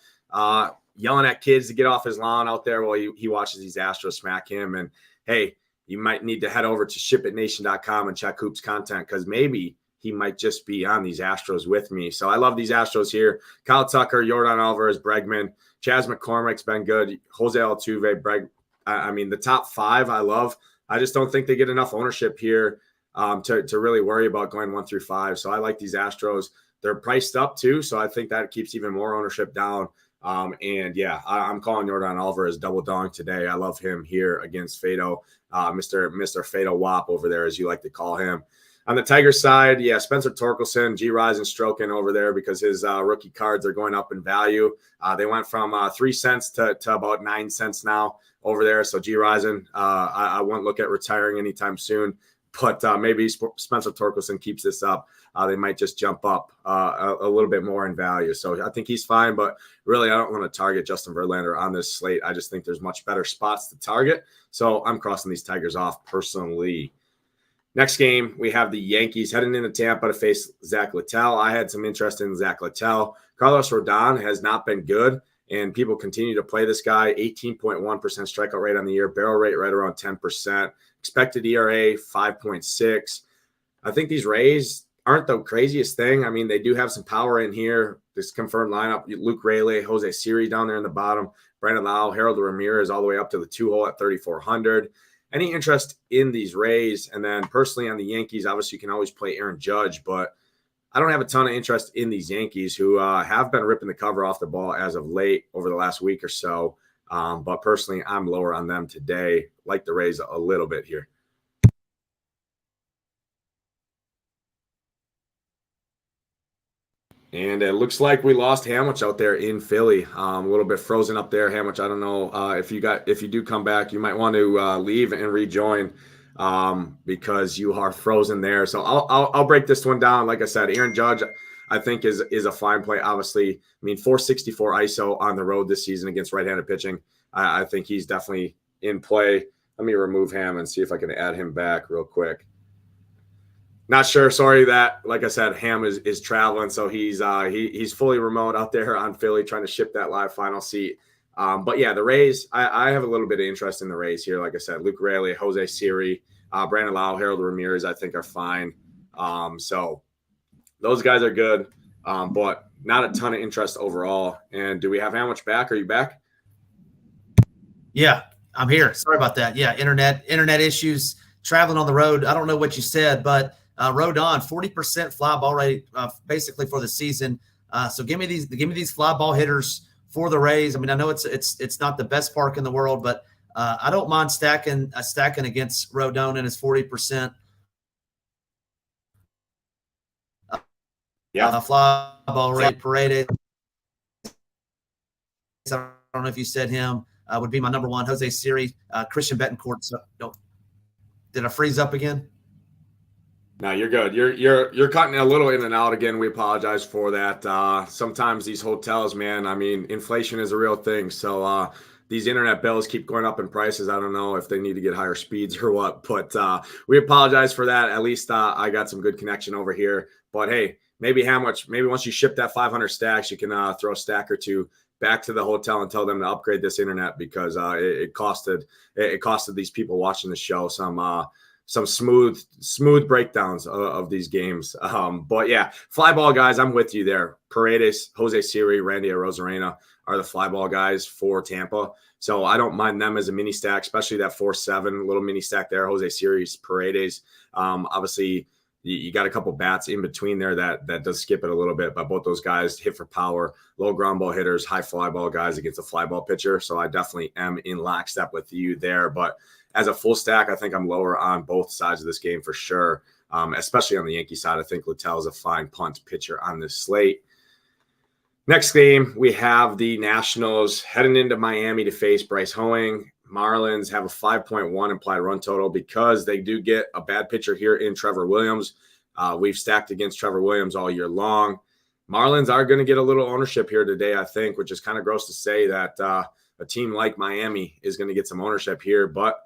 yelling at kids to get off his lawn out there while he watches these Astros smack him. And, hey, you might need to head over to shipitnation.com and check Hoop's content because maybe he might just be on these Astros with me. So I love these Astros here. Kyle Tucker, Yordan Alvarez, Bregman, Chas McCormick's been good. Jose Altuve, the top 5 I love. I just don't think they get enough ownership here to really worry about going 1 through 5. So I like these Astros. They're priced up too, so I think that keeps even more ownership down. I'm calling Yordan Alvarez double dong today. I love him here against Fado, Mr. Fado Wop over there, as you like to call him. On the Tigers side, Spencer Torkelson, G Rising stroking over there because his rookie cards are going up in value. They went from 3 cents to about 9 cents now over there. So G Rising, I won't look at retiring anytime soon. But maybe Spencer Torkelson keeps this up. They might just jump up a little bit more in value. So I think he's fine. But really, I don't want to target Justin Verlander on this slate. I just think there's much better spots to target. So I'm crossing these Tigers off personally. Next game, we have the Yankees heading into Tampa to face Zach Littell. I had some interest in Zach Littell. Carlos Rodon has not been good, and people continue to play this guy. 18.1% strikeout rate on the year, barrel rate right around 10%. Expected ERA, 5.6. I think these Rays aren't the craziest thing. I mean, they do have some power in here. This confirmed lineup, Luke Raley, Jose Siri down there in the bottom, Brandon Lau, Harold Ramirez all the way up to the 2-hole at 3,400. Any interest in these Rays? And then personally on the Yankees, obviously you can always play Aaron Judge, but I don't have a ton of interest in these Yankees who have been ripping the cover off the ball as of late over the last week or so. But personally, I'm lower on them today, like the Rays a little bit here. And it looks like we lost Hamwich out there in Philly. A little bit frozen up there, Hamwich. I don't know if you do come back, you might want to leave and rejoin because you are frozen there. So I'll break this one down. Like I said, Aaron Judge, I think is a fine play. Obviously, I mean 464 ISO on the road this season against right-handed pitching. I think he's definitely in play. Let me remove him and see if I can add him back real quick. Not sure. Sorry that, like I said, Ham is traveling, so he's fully remote out there on Philly trying to ship that live final seat. But yeah, the Rays, I have a little bit of interest in the Rays here. Like I said, Luke Raley, Jose Siri, Brandon Lau, Harold Ramirez, I think are fine. So those guys are good, but not a ton of interest overall. And do we have Hamwich back? Are you back? Yeah, I'm here. Sorry about that. Yeah, internet issues, traveling on the road. I don't know what you said, but Rodon, 40% fly ball rate basically for the season. So give me these fly ball hitters for the Rays. I mean, I know it's not the best park in the world, but I don't mind stacking against Rodon and his 40%. Fly ball rate. Paredes. I don't know if you said him. Would be my number one. Jose Siri, Christian Betancourt. So, did I freeze up again? No, you're good. You're cutting a little in and out again. We apologize for that. Sometimes these hotels, man, I mean, inflation is a real thing. So these internet bills keep going up in prices. I don't know if they need to get higher speeds or what, but we apologize for that. At least I got some good connection over here. But hey, maybe once you ship that 500 stacks, you can throw a stack or two back to the hotel and tell them to upgrade this internet because it costed these people watching the show some smooth breakdowns of these games. But yeah, fly ball guys, I'm with you there. Paredes, Jose Siri, Randy Arozarena are the fly ball guys for Tampa. So I don't mind them as a mini stack, especially that 4-7 little mini stack there. Jose Siri's, Paredes. Obviously, you got a couple bats in between there that does skip it a little bit, but both those guys hit for power, low ground ball hitters, high fly ball guys against a fly ball pitcher. So I definitely am in lockstep with you there. But as a full stack, I think I'm lower on both sides of this game for sure, especially on the Yankee side. I think Littell is a fine punt pitcher on this slate. Next game, we have the Nationals heading into Miami to face Bryce Hoeing. Marlins have a 5.1 implied run total because they do get a bad pitcher here in Trevor Williams. We've stacked against Trevor Williams all year long. Marlins are going to get a little ownership here today, I think, which is kind of gross to say that a team like Miami is going to get some ownership here. But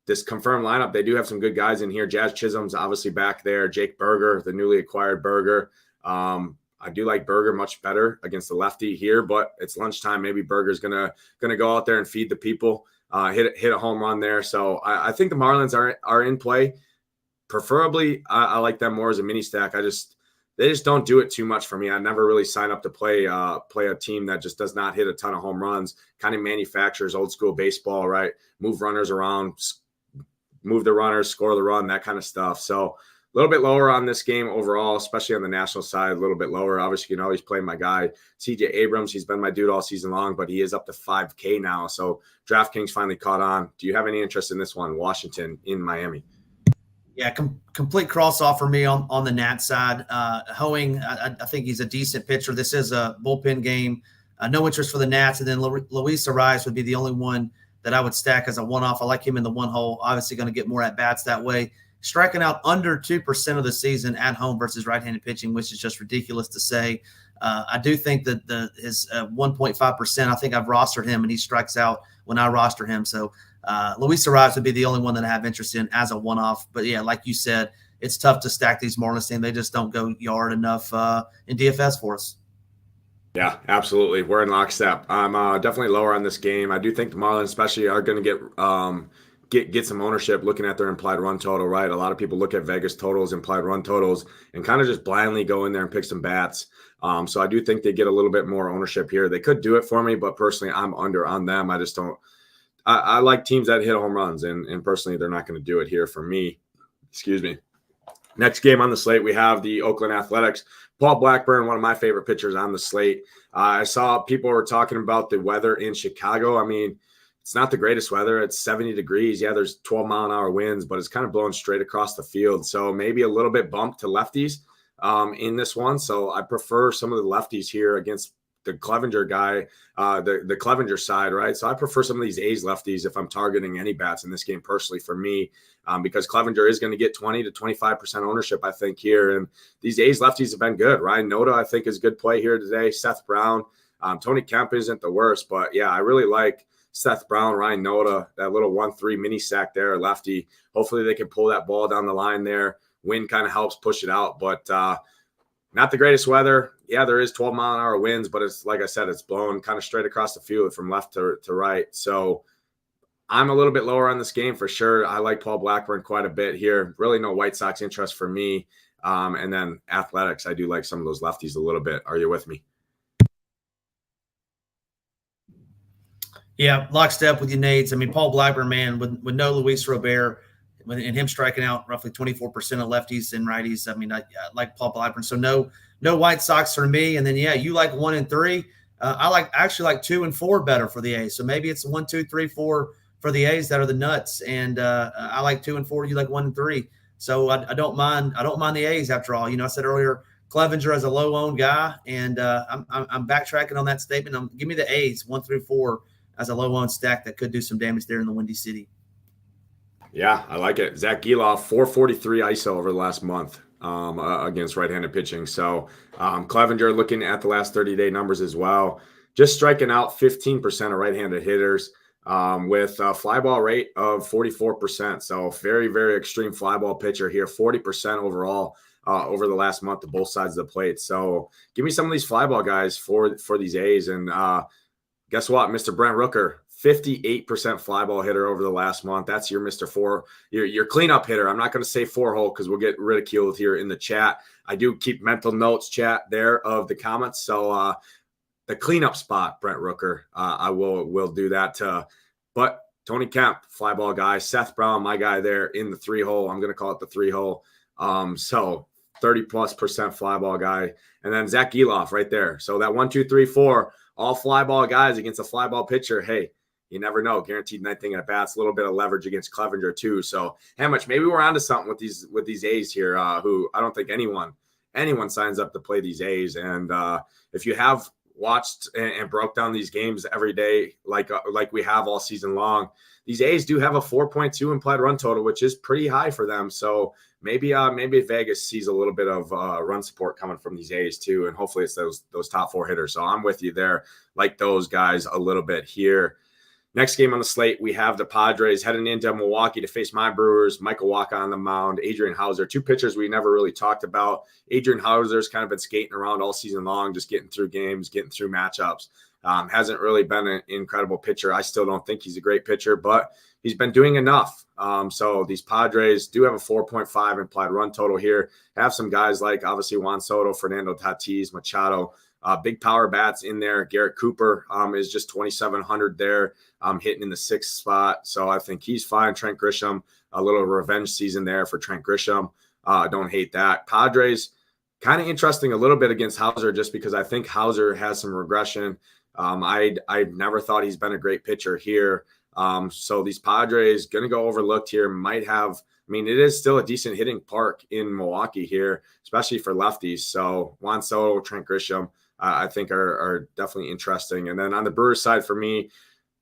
this confirmed lineup, they do have some good guys in here. Jazz Chisholm's obviously back there. Jake Berger, the newly acquired Berger. I do like Berger much better against the lefty here, but it's lunchtime. Maybe Berger's gonna go out there and feed the people, hit a home run there. So I think the Marlins are in play. Preferably, I like them more as a mini stack. They just don't do it too much for me. I never really sign up to play a team that just does not hit a ton of home runs. Kind of manufactures old school baseball, right? Move runners around, move the runners, score the run, that kind of stuff. So a little bit lower on this game overall, especially on the national side, a little bit lower. Obviously, you can always play my guy, CJ Abrams. He's been my dude all season long, but he is up to 5K now. So DraftKings finally caught on. Do you have any interest in this one, Washington in Miami? Yeah, complete cross-off for me on the Nat side. Hoeing, I think he's a decent pitcher. This is a bullpen game. No interest for the Nats. And then Luis Arias would be the only one that I would stack as a one-off. I like him in the one hole. Obviously going to get more at-bats that way. Striking out under 2% of the season at home versus right-handed pitching, which is just ridiculous to say. I do think that his 1.5%, I think I've rostered him, and he strikes out when I roster him. So Luis Arias would be the only one that I have interest in as a one-off. But, yeah, like you said, it's tough to stack these Marlins teams. They just don't go yard enough in DFS for us. Yeah, absolutely. We're in lockstep. I'm definitely lower on this game. I do think the Marlins especially are going to get some ownership looking at their implied run total, right? A lot of people look at Vegas totals, implied run totals, and kind of just blindly go in there and pick some bats. So I do think they get a little bit more ownership here. They could do it for me, but personally, I'm under on them. I just don't – I like teams that hit home runs, and personally, they're not going to do it here for me. Excuse me. Next game on the slate, we have the Oakland Athletics. Paul Blackburn, one of my favorite pitchers on the slate. I saw people were talking about the weather in Chicago. I mean, it's not the greatest weather. It's 70 degrees. Yeah, there's 12-mile-an-hour winds, but it's kind of blowing straight across the field. So maybe a little bit bumped to lefties in this one. So I prefer some of the lefties here against the Clevenger guy, the Clevenger side, right? So I prefer some of these A's lefties if I'm targeting any bats in this game personally for me, because Clevenger is going to get 20 to 25% ownership, I think, here. And these A's lefties have been good. Ryan Noda, I think, is a good play here today. Seth Brown. Tony Kemp isn't the worst, but, yeah, I really like Seth Brown, Ryan Noda, that little 1-3 mini sack there, lefty. Hopefully they can pull that ball down the line there. Wind kind of helps push it out, but not the greatest weather. Yeah, there is 12-mile-an-hour winds, but it's like I said, it's blowing kind of straight across the field from left to right. So I'm a little bit lower on this game for sure. I like Paul Blackburn quite a bit here. Really no White Sox interest for me. And then Athletics, I do like some of those lefties a little bit. Are you with me? Yeah, lockstep with you, Nades. I mean, Paul Blackburn, man, with no Luis Robert and him striking out roughly 24% of lefties and righties. I mean, I like Paul Blackburn. So no White Sox for me. And then, yeah, you like 1 and 3. I actually like 2 and 4 better for the A's. So maybe it's 1, 2, 3, 4 for the A's that are the nuts. And I like 2 and 4. You like 1 and 3. So I don't mind the A's after all. You know, I said earlier, Clevenger as a low-owned guy, and I'm backtracking on that statement. Give me the A's 1 through 4 as a low-owned stack that could do some damage there in the Windy City. Yeah, I like it. Zach Geloff, 443 ISO over the last month against right-handed pitching. So Clevenger looking at the last 30-day numbers as well. Just striking out 15% of right-handed hitters with a fly ball rate of 44%. So very, very extreme fly ball pitcher here, 40% overall over the last month to both sides of the plate. So give me some of these fly ball guys for these A's. And guess what, Mr. Brent Rooker, 58% fly ball hitter over the last month. That's your Mr. 4, your cleanup hitter. I'm not going to say 4-hole because we'll get ridiculed here in the chat. I do keep mental notes, chat, there of the comments. So the cleanup spot, Brent Rooker, I will do that. But Tony Kemp, fly ball guy. Seth Brown, my guy there in the 3-hole. I'm going to call it the 3-hole. So 30+% fly ball guy. And then Zach Geloff right there. So that 1, 2, 3, 4, all fly ball guys against a fly ball pitcher. Hey, you never know. Guaranteed 9th inning at bats. A little bit of leverage against Clevenger too. So Hamich, maybe we're onto something with these A's here. Who I don't think anyone signs up to play these A's. And if you have watched and broke down these games every day, like we have all season long, these A's do have a 4.2 implied run total, which is pretty high for them. So maybe Vegas sees a little bit of run support coming from these A's too, and hopefully it's those top 4 hitters. So I'm with you there, like those guys a little bit here. Next game on the slate, we have the Padres heading into Milwaukee to face my Brewers. Michael Wacha on the mound, Adrian Hauser, 2 pitchers we never really talked about. Adrian Hauser's kind of been skating around all season long, just getting through games, getting through matchups. Hasn't really been an incredible pitcher. I still don't think he's a great pitcher, but he's been doing enough. So these Padres do have a 4.5 implied run total here. Have some guys like obviously Juan Soto, Fernando Tatis, Machado, big power bats in there. Garrett Cooper is just 2,700 there, hitting in the 6th spot. So I think he's fine. Trent Grisham, a little revenge season there for Trent Grisham. Don't hate that. Padres, kind of interesting a little bit against Hauser just because I think Hauser has some regression. I never thought he's been a great pitcher here. So these Padres going to go overlooked here. Might have, I mean, it is still a decent hitting park in Milwaukee here, especially for lefties. So Juan Soto, Trent Grisham, I think are definitely interesting. And then on the Brewers side for me,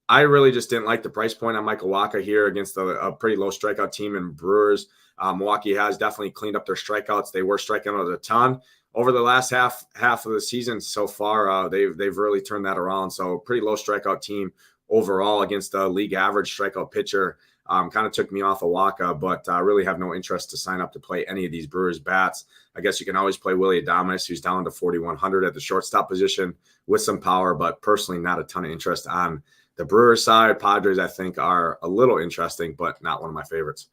I really just didn't like the price point on Michael Wacha here against a pretty low strikeout team in Brewers. Milwaukee has definitely cleaned up their strikeouts. They were striking out a ton over the last half of the season so far. They've really turned that around. So pretty low strikeout team overall against a league average strikeout pitcher. Kind of took me off of Wacha, but I really have no interest to sign up to play any of these Brewers bats. I guess you can always play Willie Adames, who's down to 4,100 at the shortstop position with some power, but personally not a ton of interest on the Brewers side. Padres, I think, are a little interesting, but not one of my favorites.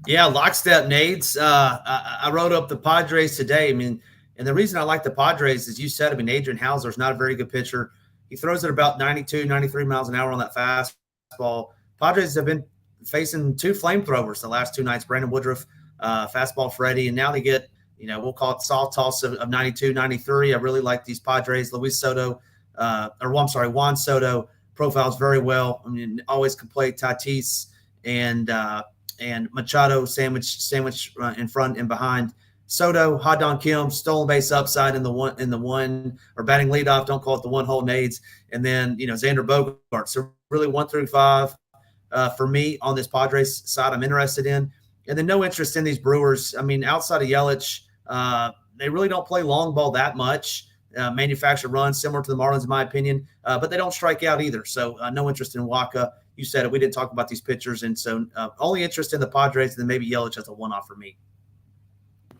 Yeah, lockstep, Nades. I wrote up the Padres today. I mean, and the reason I like the Padres is you said, I mean, Adrian Hauser is not a very good pitcher. He throws it about 92, 93 miles an hour on that fastball. Padres have been facing 2 flamethrowers the last 2 nights, Brandon Woodruff, fastball Freddie, and now they get, we'll call it soft toss of 92, 93. I really like these Padres. Juan Soto profiles very well. I mean, always can play Tatis and Machado sandwich in front and behind. Soto, Ha-Dong Kim, stolen base upside in the one or batting leadoff. Don't call it the one hole Nades. And then, Xander Bogaerts. So really 1 through 5 for me on this Padres side I'm interested in. And then no interest in these Brewers. I mean, outside of Yelich, they really don't play long ball that much. Manufacture runs similar to the Marlins, in my opinion, but they don't strike out either. So no interest in Wacha. You said it. We didn't talk about these pitchers. And so only interest in the Padres, and then maybe Yelich as a one-off for me.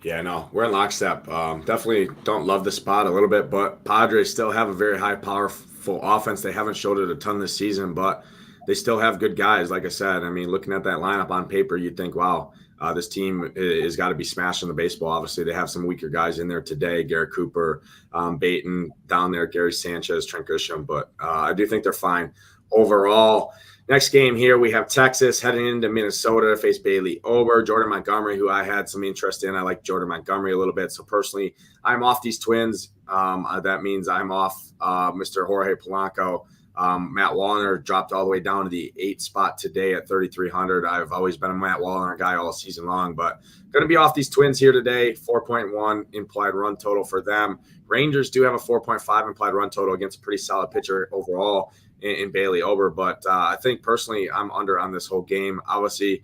Yeah, no, we're in lockstep. Definitely don't love the spot a little bit, but Padres still have a very high, powerful offense. They haven't showed it a ton this season, but they still have good guys. Like I said, I mean, looking at that lineup on paper, you'd think, wow, this team has got to be smashing the baseball. Obviously, they have some weaker guys in there today. Garrett Cooper, Baton down there, Gary Sanchez, Trent Grisham, but I do think they're fine overall. Next game here, we have Texas heading into Minnesota to face Bailey Ober, Jordan Montgomery, who I had some interest in. I like Jordan Montgomery a little bit. So personally, I'm off these Twins. That means I'm off Mr. Jorge Polanco. Matt Wallner dropped all the way down to the 8th spot today at 3,300. I've always been a Matt Wallner guy all season long, but going to be off these Twins here today. 4.1 implied run total for them. Rangers do have a 4.5 implied run total against a pretty solid pitcher overall in Bailey Ober, but I think personally I'm under on this whole game. Obviously,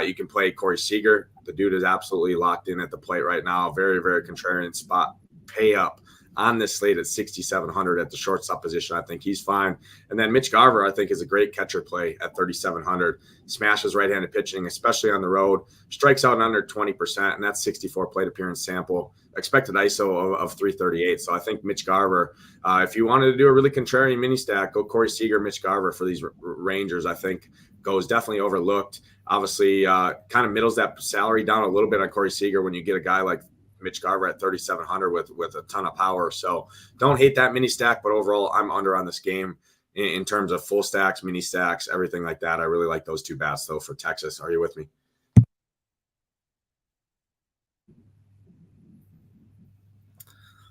you can play Corey Seager. The dude is absolutely locked in at the plate right now. Very, very contrarian spot pay up on this slate at 6,700 at the shortstop position. I think he's fine. And then Mitch Garver, I think, is a great catcher play at 3,700. Smashes right-handed pitching, especially on the road. Strikes out under 20%, and that's 64 plate appearance sample. Expected ISO of 338. So I think Mitch Garver, if you wanted to do a really contrarian mini stack, go Corey Seager, Mitch Garver for these Rangers. I think goes definitely overlooked. Obviously, kind of middles that salary down a little bit on Corey Seager when you get a guy like Mitch Garver at 3,700 with a ton of power. So don't hate that mini stack, but overall I'm under on this game in terms of full stacks, mini stacks, everything like that. I really like those 2 bats though for Texas. Are you with me?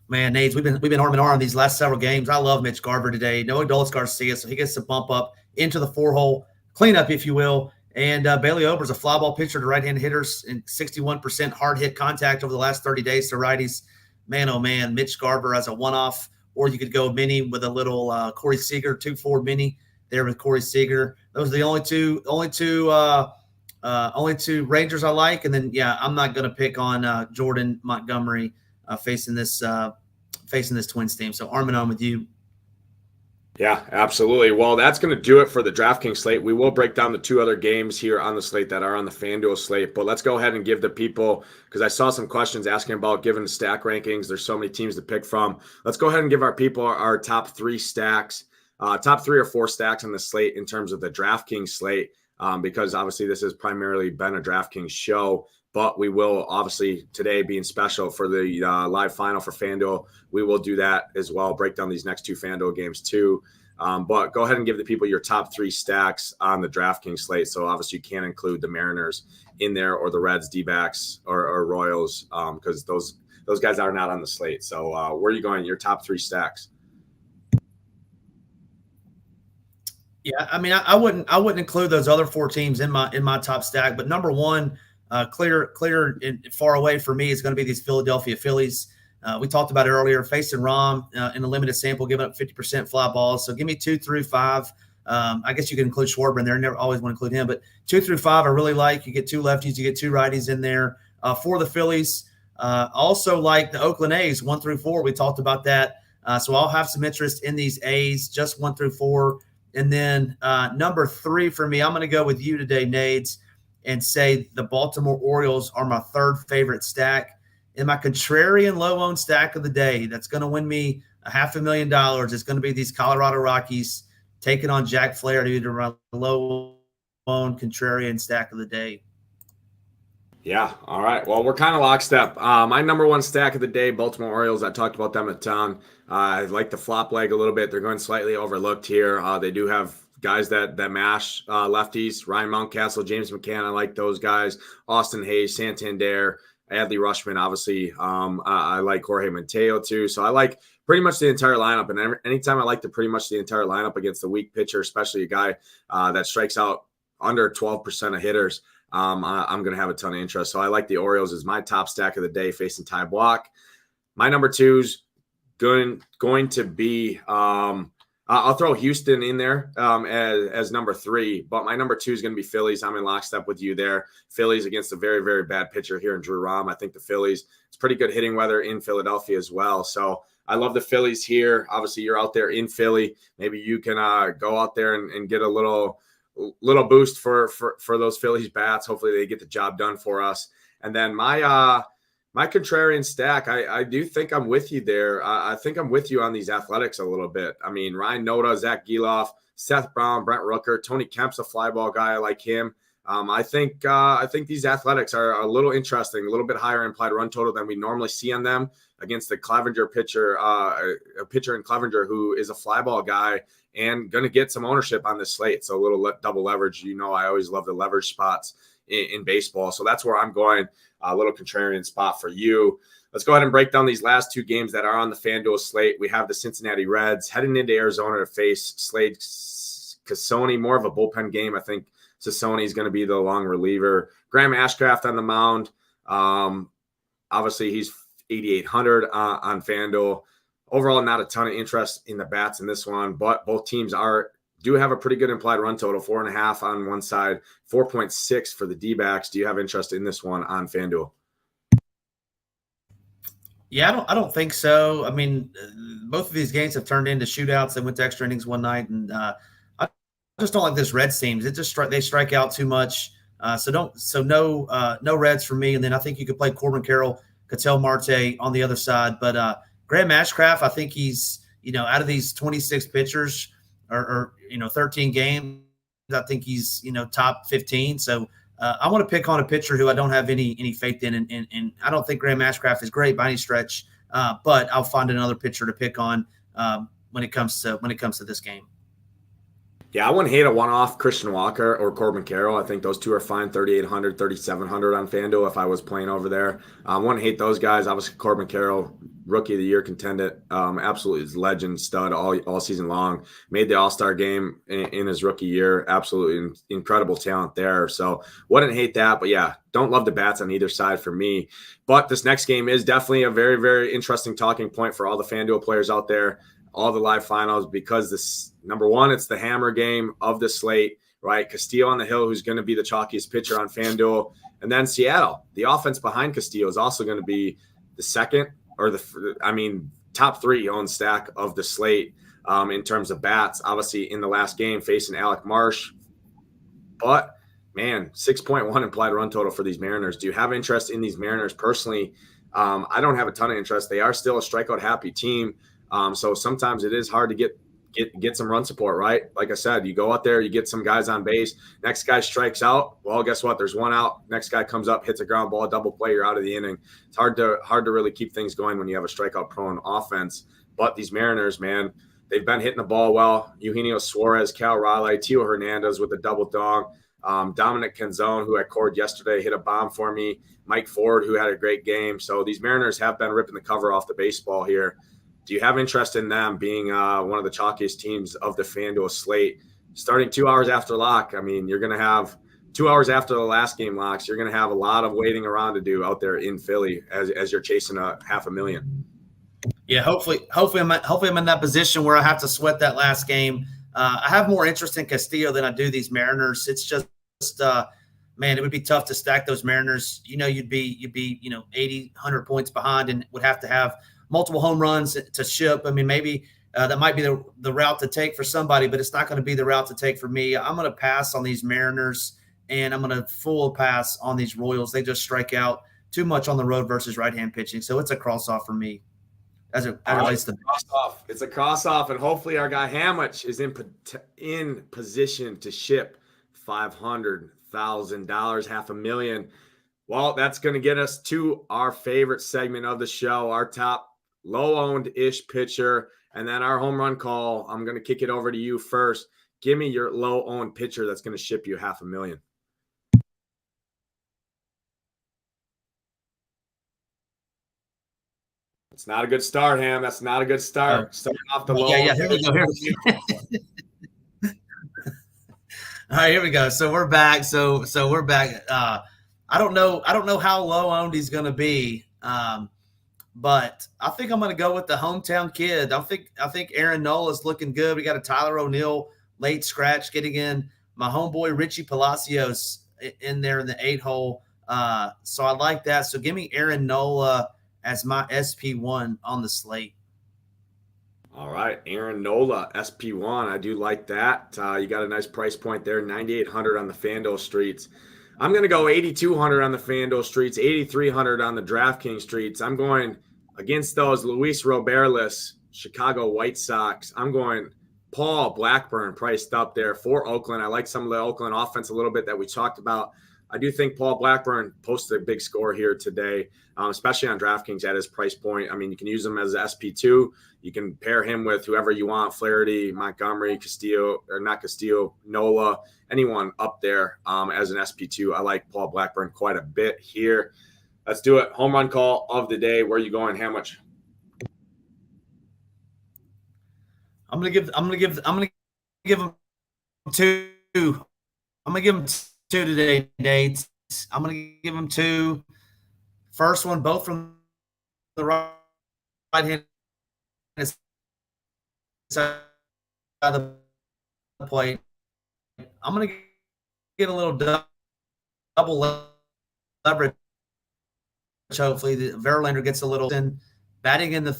Man, Nades, we've been arm in arm these last several games. I love Mitch Garver today. No Adolis Garcia, so he gets to bump up into the 4-hole cleanup, if you will. And Bailey Ober's a fly ball pitcher to right-handed hitters and 61% hard hit contact over the last 30 days to righties. man, oh man, Mitch Garver as a one-off, or you could go mini with a little Corey Seager 2-4 mini there with Corey Seager. Those are the only two Rangers I like. And then, yeah, I'm not going to pick on Jordan Montgomery facing this Twins team. So arm in arm with you. Yeah, absolutely. Well, that's going to do it for the DraftKings slate. We will break down the two other games here on the slate that are on the FanDuel slate, but let's go ahead and give the people, because I saw some questions asking about giving the stack rankings. There's so many teams to pick from. Let's go ahead and give our people our top 3 stacks, top 3 or 4 stacks on the slate in terms of the DraftKings slate, because obviously this has primarily been a DraftKings show. But we will obviously today being special for the live final for FanDuel. We will do that as well. Break down these next 2 FanDuel games too. But go ahead and give the people your top 3 stacks on the DraftKings slate. So obviously you can't include the Mariners in there or the Reds, D-backs, or Royals because those guys are not on the slate. So where are you going? Your top 3 stacks? Yeah, I mean, I wouldn't include those other 4 teams in my top stack. But number 1. Clear and far away for me is going to be these Philadelphia Phillies. We talked about it earlier, facing Rom in a limited sample, giving up 50% fly balls. So give me 2 through 5. I guess you can include Schwarber in there. Never always want to include him, but 2 through 5 I really like. You get 2 lefties, you get 2 righties in there for the Phillies. Also like the Oakland A's 1 through 4. We talked about that. So I'll have some interest in these A's, just 1 through 4. And then number 3 for me, I'm going to go with you today, Nades, and say the Baltimore Orioles are my 3rd favorite stack. In my contrarian low-owned stack of the day, that's going to win me $500,000. It's going to be these Colorado Rockies taking on Jack Flaherty to my low-owned contrarian stack of the day. Yeah. All right. Well, we're kind of lockstep. My number 1 stack of the day, Baltimore Orioles. I talked about them a ton. I like the flop leg a little bit. They're going slightly overlooked here. They do have guys that mash lefties, Ryan Mountcastle, James McCann. I like those guys. Austin Hayes, Santander, Adley Rutschman. Obviously, I like Jorge Mateo too. So I like pretty much the entire lineup. And anytime I like pretty much the entire lineup against a weak pitcher, especially a guy that strikes out under 12% of hitters, I'm going to have a ton of interest. So I like the Orioles as my top stack of the day facing Ty Block. My number 2's going to be I'll throw Houston in there as number 3, but my number 2 is going to be Phillies. I'm in lockstep with you there. Phillies against a very, very bad pitcher here in Drew Rom. I think the Phillies, it's pretty good hitting weather in Philadelphia as well. So I love the Phillies here. Obviously, you're out there in Philly. Maybe you can go out there and get a little boost for those Phillies bats. Hopefully they get the job done for us. And then my contrarian stack, I do think I'm with you there. I think I'm with you on these Athletics a little bit. I mean, Ryan Noda, Zach Geloff, Seth Brown, Brent Rooker, Tony Kemp's a fly ball guy. I like him. I think these Athletics are a little interesting, a little bit higher implied run total than we normally see on them against the Clevenger pitcher, a pitcher in Clevenger who is a fly ball guy and going to get some ownership on this slate. So a little double leverage. You know, I always love the leverage spots in baseball. So that's where I'm going. A little contrarian spot for you. Let's go ahead and break down these last 2 games that are on the FanDuel slate. We have the Cincinnati Reds heading into Arizona to face Slade Cassoni, more of a bullpen game. I think Cassoni is going to be the long reliever. Graham Ashcraft on the mound. Obviously, he's 8,800 on FanDuel. Overall, not a ton of interest in the bats in this one, but both teams do have a pretty good implied run total, 4.5 on one side, 4.6 for the D-backs. Do you have interest in this one on FanDuel? Yeah, I don't think so. I mean, both of these games have turned into shootouts. They went to extra innings one night, and I just don't like this Reds teams. It just they strike out too much. So no Reds for me. And then I think you could play Corbin Carroll, Ketel Marte on the other side. But Graham Ashcraft, I think he's out of these 26 pitchers or 13 games, I think he's top 15. So I want to pick on a pitcher who I don't have any faith in, and I don't think Graham Ashcraft is great by any stretch. But I'll find another pitcher to pick on when it comes to this game. Yeah, I wouldn't hate a one-off Christian Walker or Corbin Carroll. I think those two are fine, 3,800, 3,700 on FanDuel if I was playing over there. I wouldn't hate those guys. Obviously, Corbin Carroll rookie of the year contendant. Absolutely is legend stud all season long. Made the All-Star game in his rookie year. Absolutely incredible talent there. So wouldn't hate that. But yeah, don't love the bats on either side for me. But this next game is definitely a very, very interesting talking point for all the FanDuel players out there, all the live finals, because this, number one, it's the hammer game of the slate, right? Castillo on the hill, who's going to be the chalkiest pitcher on FanDuel. And then Seattle, the offense behind Castillo is also going to be the second or top three own stack of the slate in terms of bats. Obviously, in the last game, facing Alec Marsh. But, man, 6.1 implied run total for these Mariners. Do you have interest in these Mariners? Personally, I don't have a ton of interest. They are still a strikeout-happy team. So sometimes it is hard to get some run support, right? Like I said, you go out there, you get some guys on base. Next guy strikes out. Well, guess what? There's one out. Next guy comes up, hits a ground ball, double play, you're out of the inning. It's hard to really keep things going when you have a strikeout-prone offense. But these Mariners, man, they've been hitting the ball well. Eugenio Suarez, Cal Raleigh, Tio Hernandez with a double dong. Dominic Canzone, who I cored yesterday, hit a bomb for me. Mike Ford, who had a great game. So these Mariners have been ripping the cover off the baseball here. Do you have interest in them being one of the chalkiest teams of the FanDuel slate? Starting 2 hours after lock, I mean, you're going to have 2 hours after the last game locks, you're going to have a lot of waiting around to do out there in Philly as you're chasing a $500,000. Yeah, hopefully I'm in that position where I have to sweat that last game. I have more interest in Castillo than I do these Mariners. It's just man, it would be tough to stack those Mariners. You'd be 80, 100 points behind and would have to have multiple home runs to ship. I mean, maybe that might be the route to take for somebody, but it's not going to be the route to take for me. I'm going to pass on these Mariners, and I'm going to full pass on these Royals. They just strike out too much on the road versus right-hand pitching. So it's a cross-off for me. As it relates to cross-off. It's a cross-off, and hopefully our guy Hamich is in position to ship $500,000, $500,000. Well, that's going to get us to our favorite segment of the show, our top low-owned-ish pitcher, and then our home run call. I'm going to kick it over to you first. Give me your low-owned pitcher that's going to ship you $500,000. It's not a good start, Ham. That's not a good start. Starting off the low. Yeah. Here we go. All right, here we go. So we're back. So we're back. I don't know how low owned he's going to be, but I think I'm going to go with the hometown kid. I think Aaron Nola is looking good. We got a Tyler O'Neill late scratch, getting in my homeboy Richie Palacios in there in the 8-hole. So I like that. So give me Aaron Nola as my SP1 on the slate. All right, Aaron Nola, SP1. I do like that. You got a nice price point there, $9,800 on the FanDuel streets. I'm going to go $8,200 on the FanDuel streets, $8,300 on the DraftKings streets. I'm going against those Luis Roberles, Chicago White Sox. I'm going Paul Blackburn priced up there for Oakland. I like some of the Oakland offense a little bit that we talked about. I do think Paul Blackburn posted a big score here today, especially on DraftKings at his price point. I mean, you can use him as an SP2. You can pair him with whoever you want, Flaherty, Montgomery, Nola, anyone up there as an SP2. I like Paul Blackburn quite a bit here. Let's do it. Home run call of the day. Where are you going? How much? I'm gonna give him two. I'm gonna give him two today, Nate. I'm gonna give him two. First one, both from the right hand side of the plate. I'm gonna get a little double leverage. Hopefully, the Verlander gets a little in. Batting in the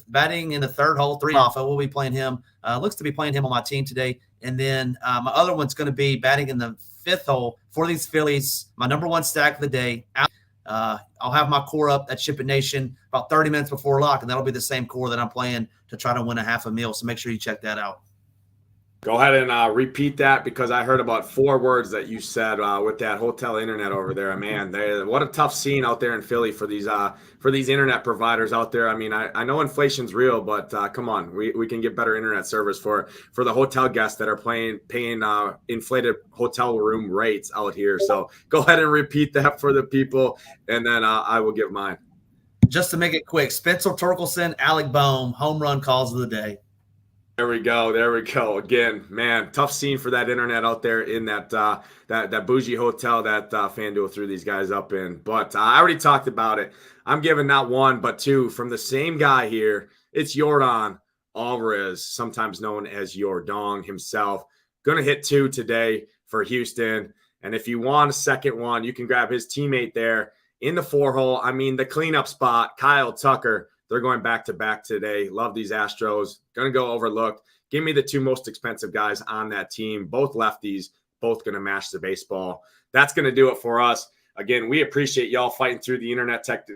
third hole, 3 off. I will be playing him. Looks to be playing him on my team today. And then my other one's going to be batting in the 5th hole for these Phillies. My number one stack of the day. I'll have my core up at SHIPIT Nation about 30 minutes before lock, and that'll be the same core that I'm playing to try to win a $500,000. So make sure you check that out. Go ahead and repeat that, because I heard about 4 words that you said with that hotel internet over there. Man, what a tough scene out there in Philly for these internet providers out there. I mean, I know inflation's real, but come on, we can get better internet service for the hotel guests that are paying inflated hotel room rates out here. So go ahead and repeat that for the people, and then I will give mine. Just to make it quick, Spencer Torkelson, Alec Boehm, home run calls of the day. There we go. There we go. Again, man, tough scene for that internet out there in that that bougie hotel that FanDuel threw these guys up in. But I already talked about it. I'm giving not one, but two from the same guy here. It's Yordan Alvarez, sometimes known as Yordong himself. Going to hit 2 today for Houston. And if you want a second one, you can grab his teammate there in the 4-hole. I mean, the cleanup spot, Kyle Tucker. They're going back-to-back today. Love these Astros. Going to go overlooked. Give me the 2 most expensive guys on that team. Both lefties, both going to mash the baseball. That's going to do it for us. Again, we appreciate y'all fighting through the internet tech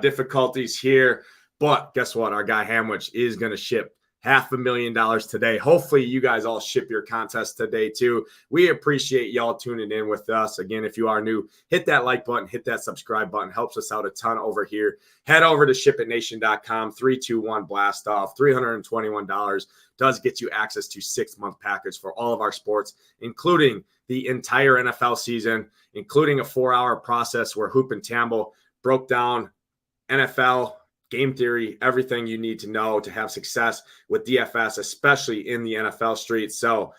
difficulties here. But guess what? Our guy Hamwich is going to ship $500,000 today. Hopefully you guys all ship your contest today too. We appreciate y'all tuning in with us. Again, if you are new, hit that like button, hit that subscribe button. Helps us out a ton over here. Head over to shipitnation.com, 321 blast off, $321 does get you access to 6-month package for all of our sports, including the entire NFL season, including a 4-hour process where Hoop and Tambo broke down NFL game theory, everything you need to know to have success with DFS, especially in the NFL streets. So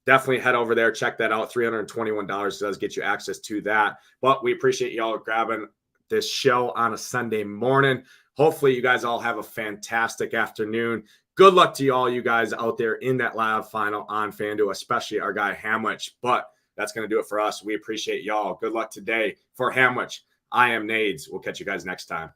definitely head over there, check that out. $321 does get you access to that. But we appreciate y'all grabbing this show on a Sunday morning. Hopefully you guys all have a fantastic afternoon. Good luck to all you guys out there in that live final on FanDuel, especially our guy Hamwich. But that's going to do it for us. We appreciate y'all. Good luck today for Hamwich. I am Nades. We'll catch you guys next time.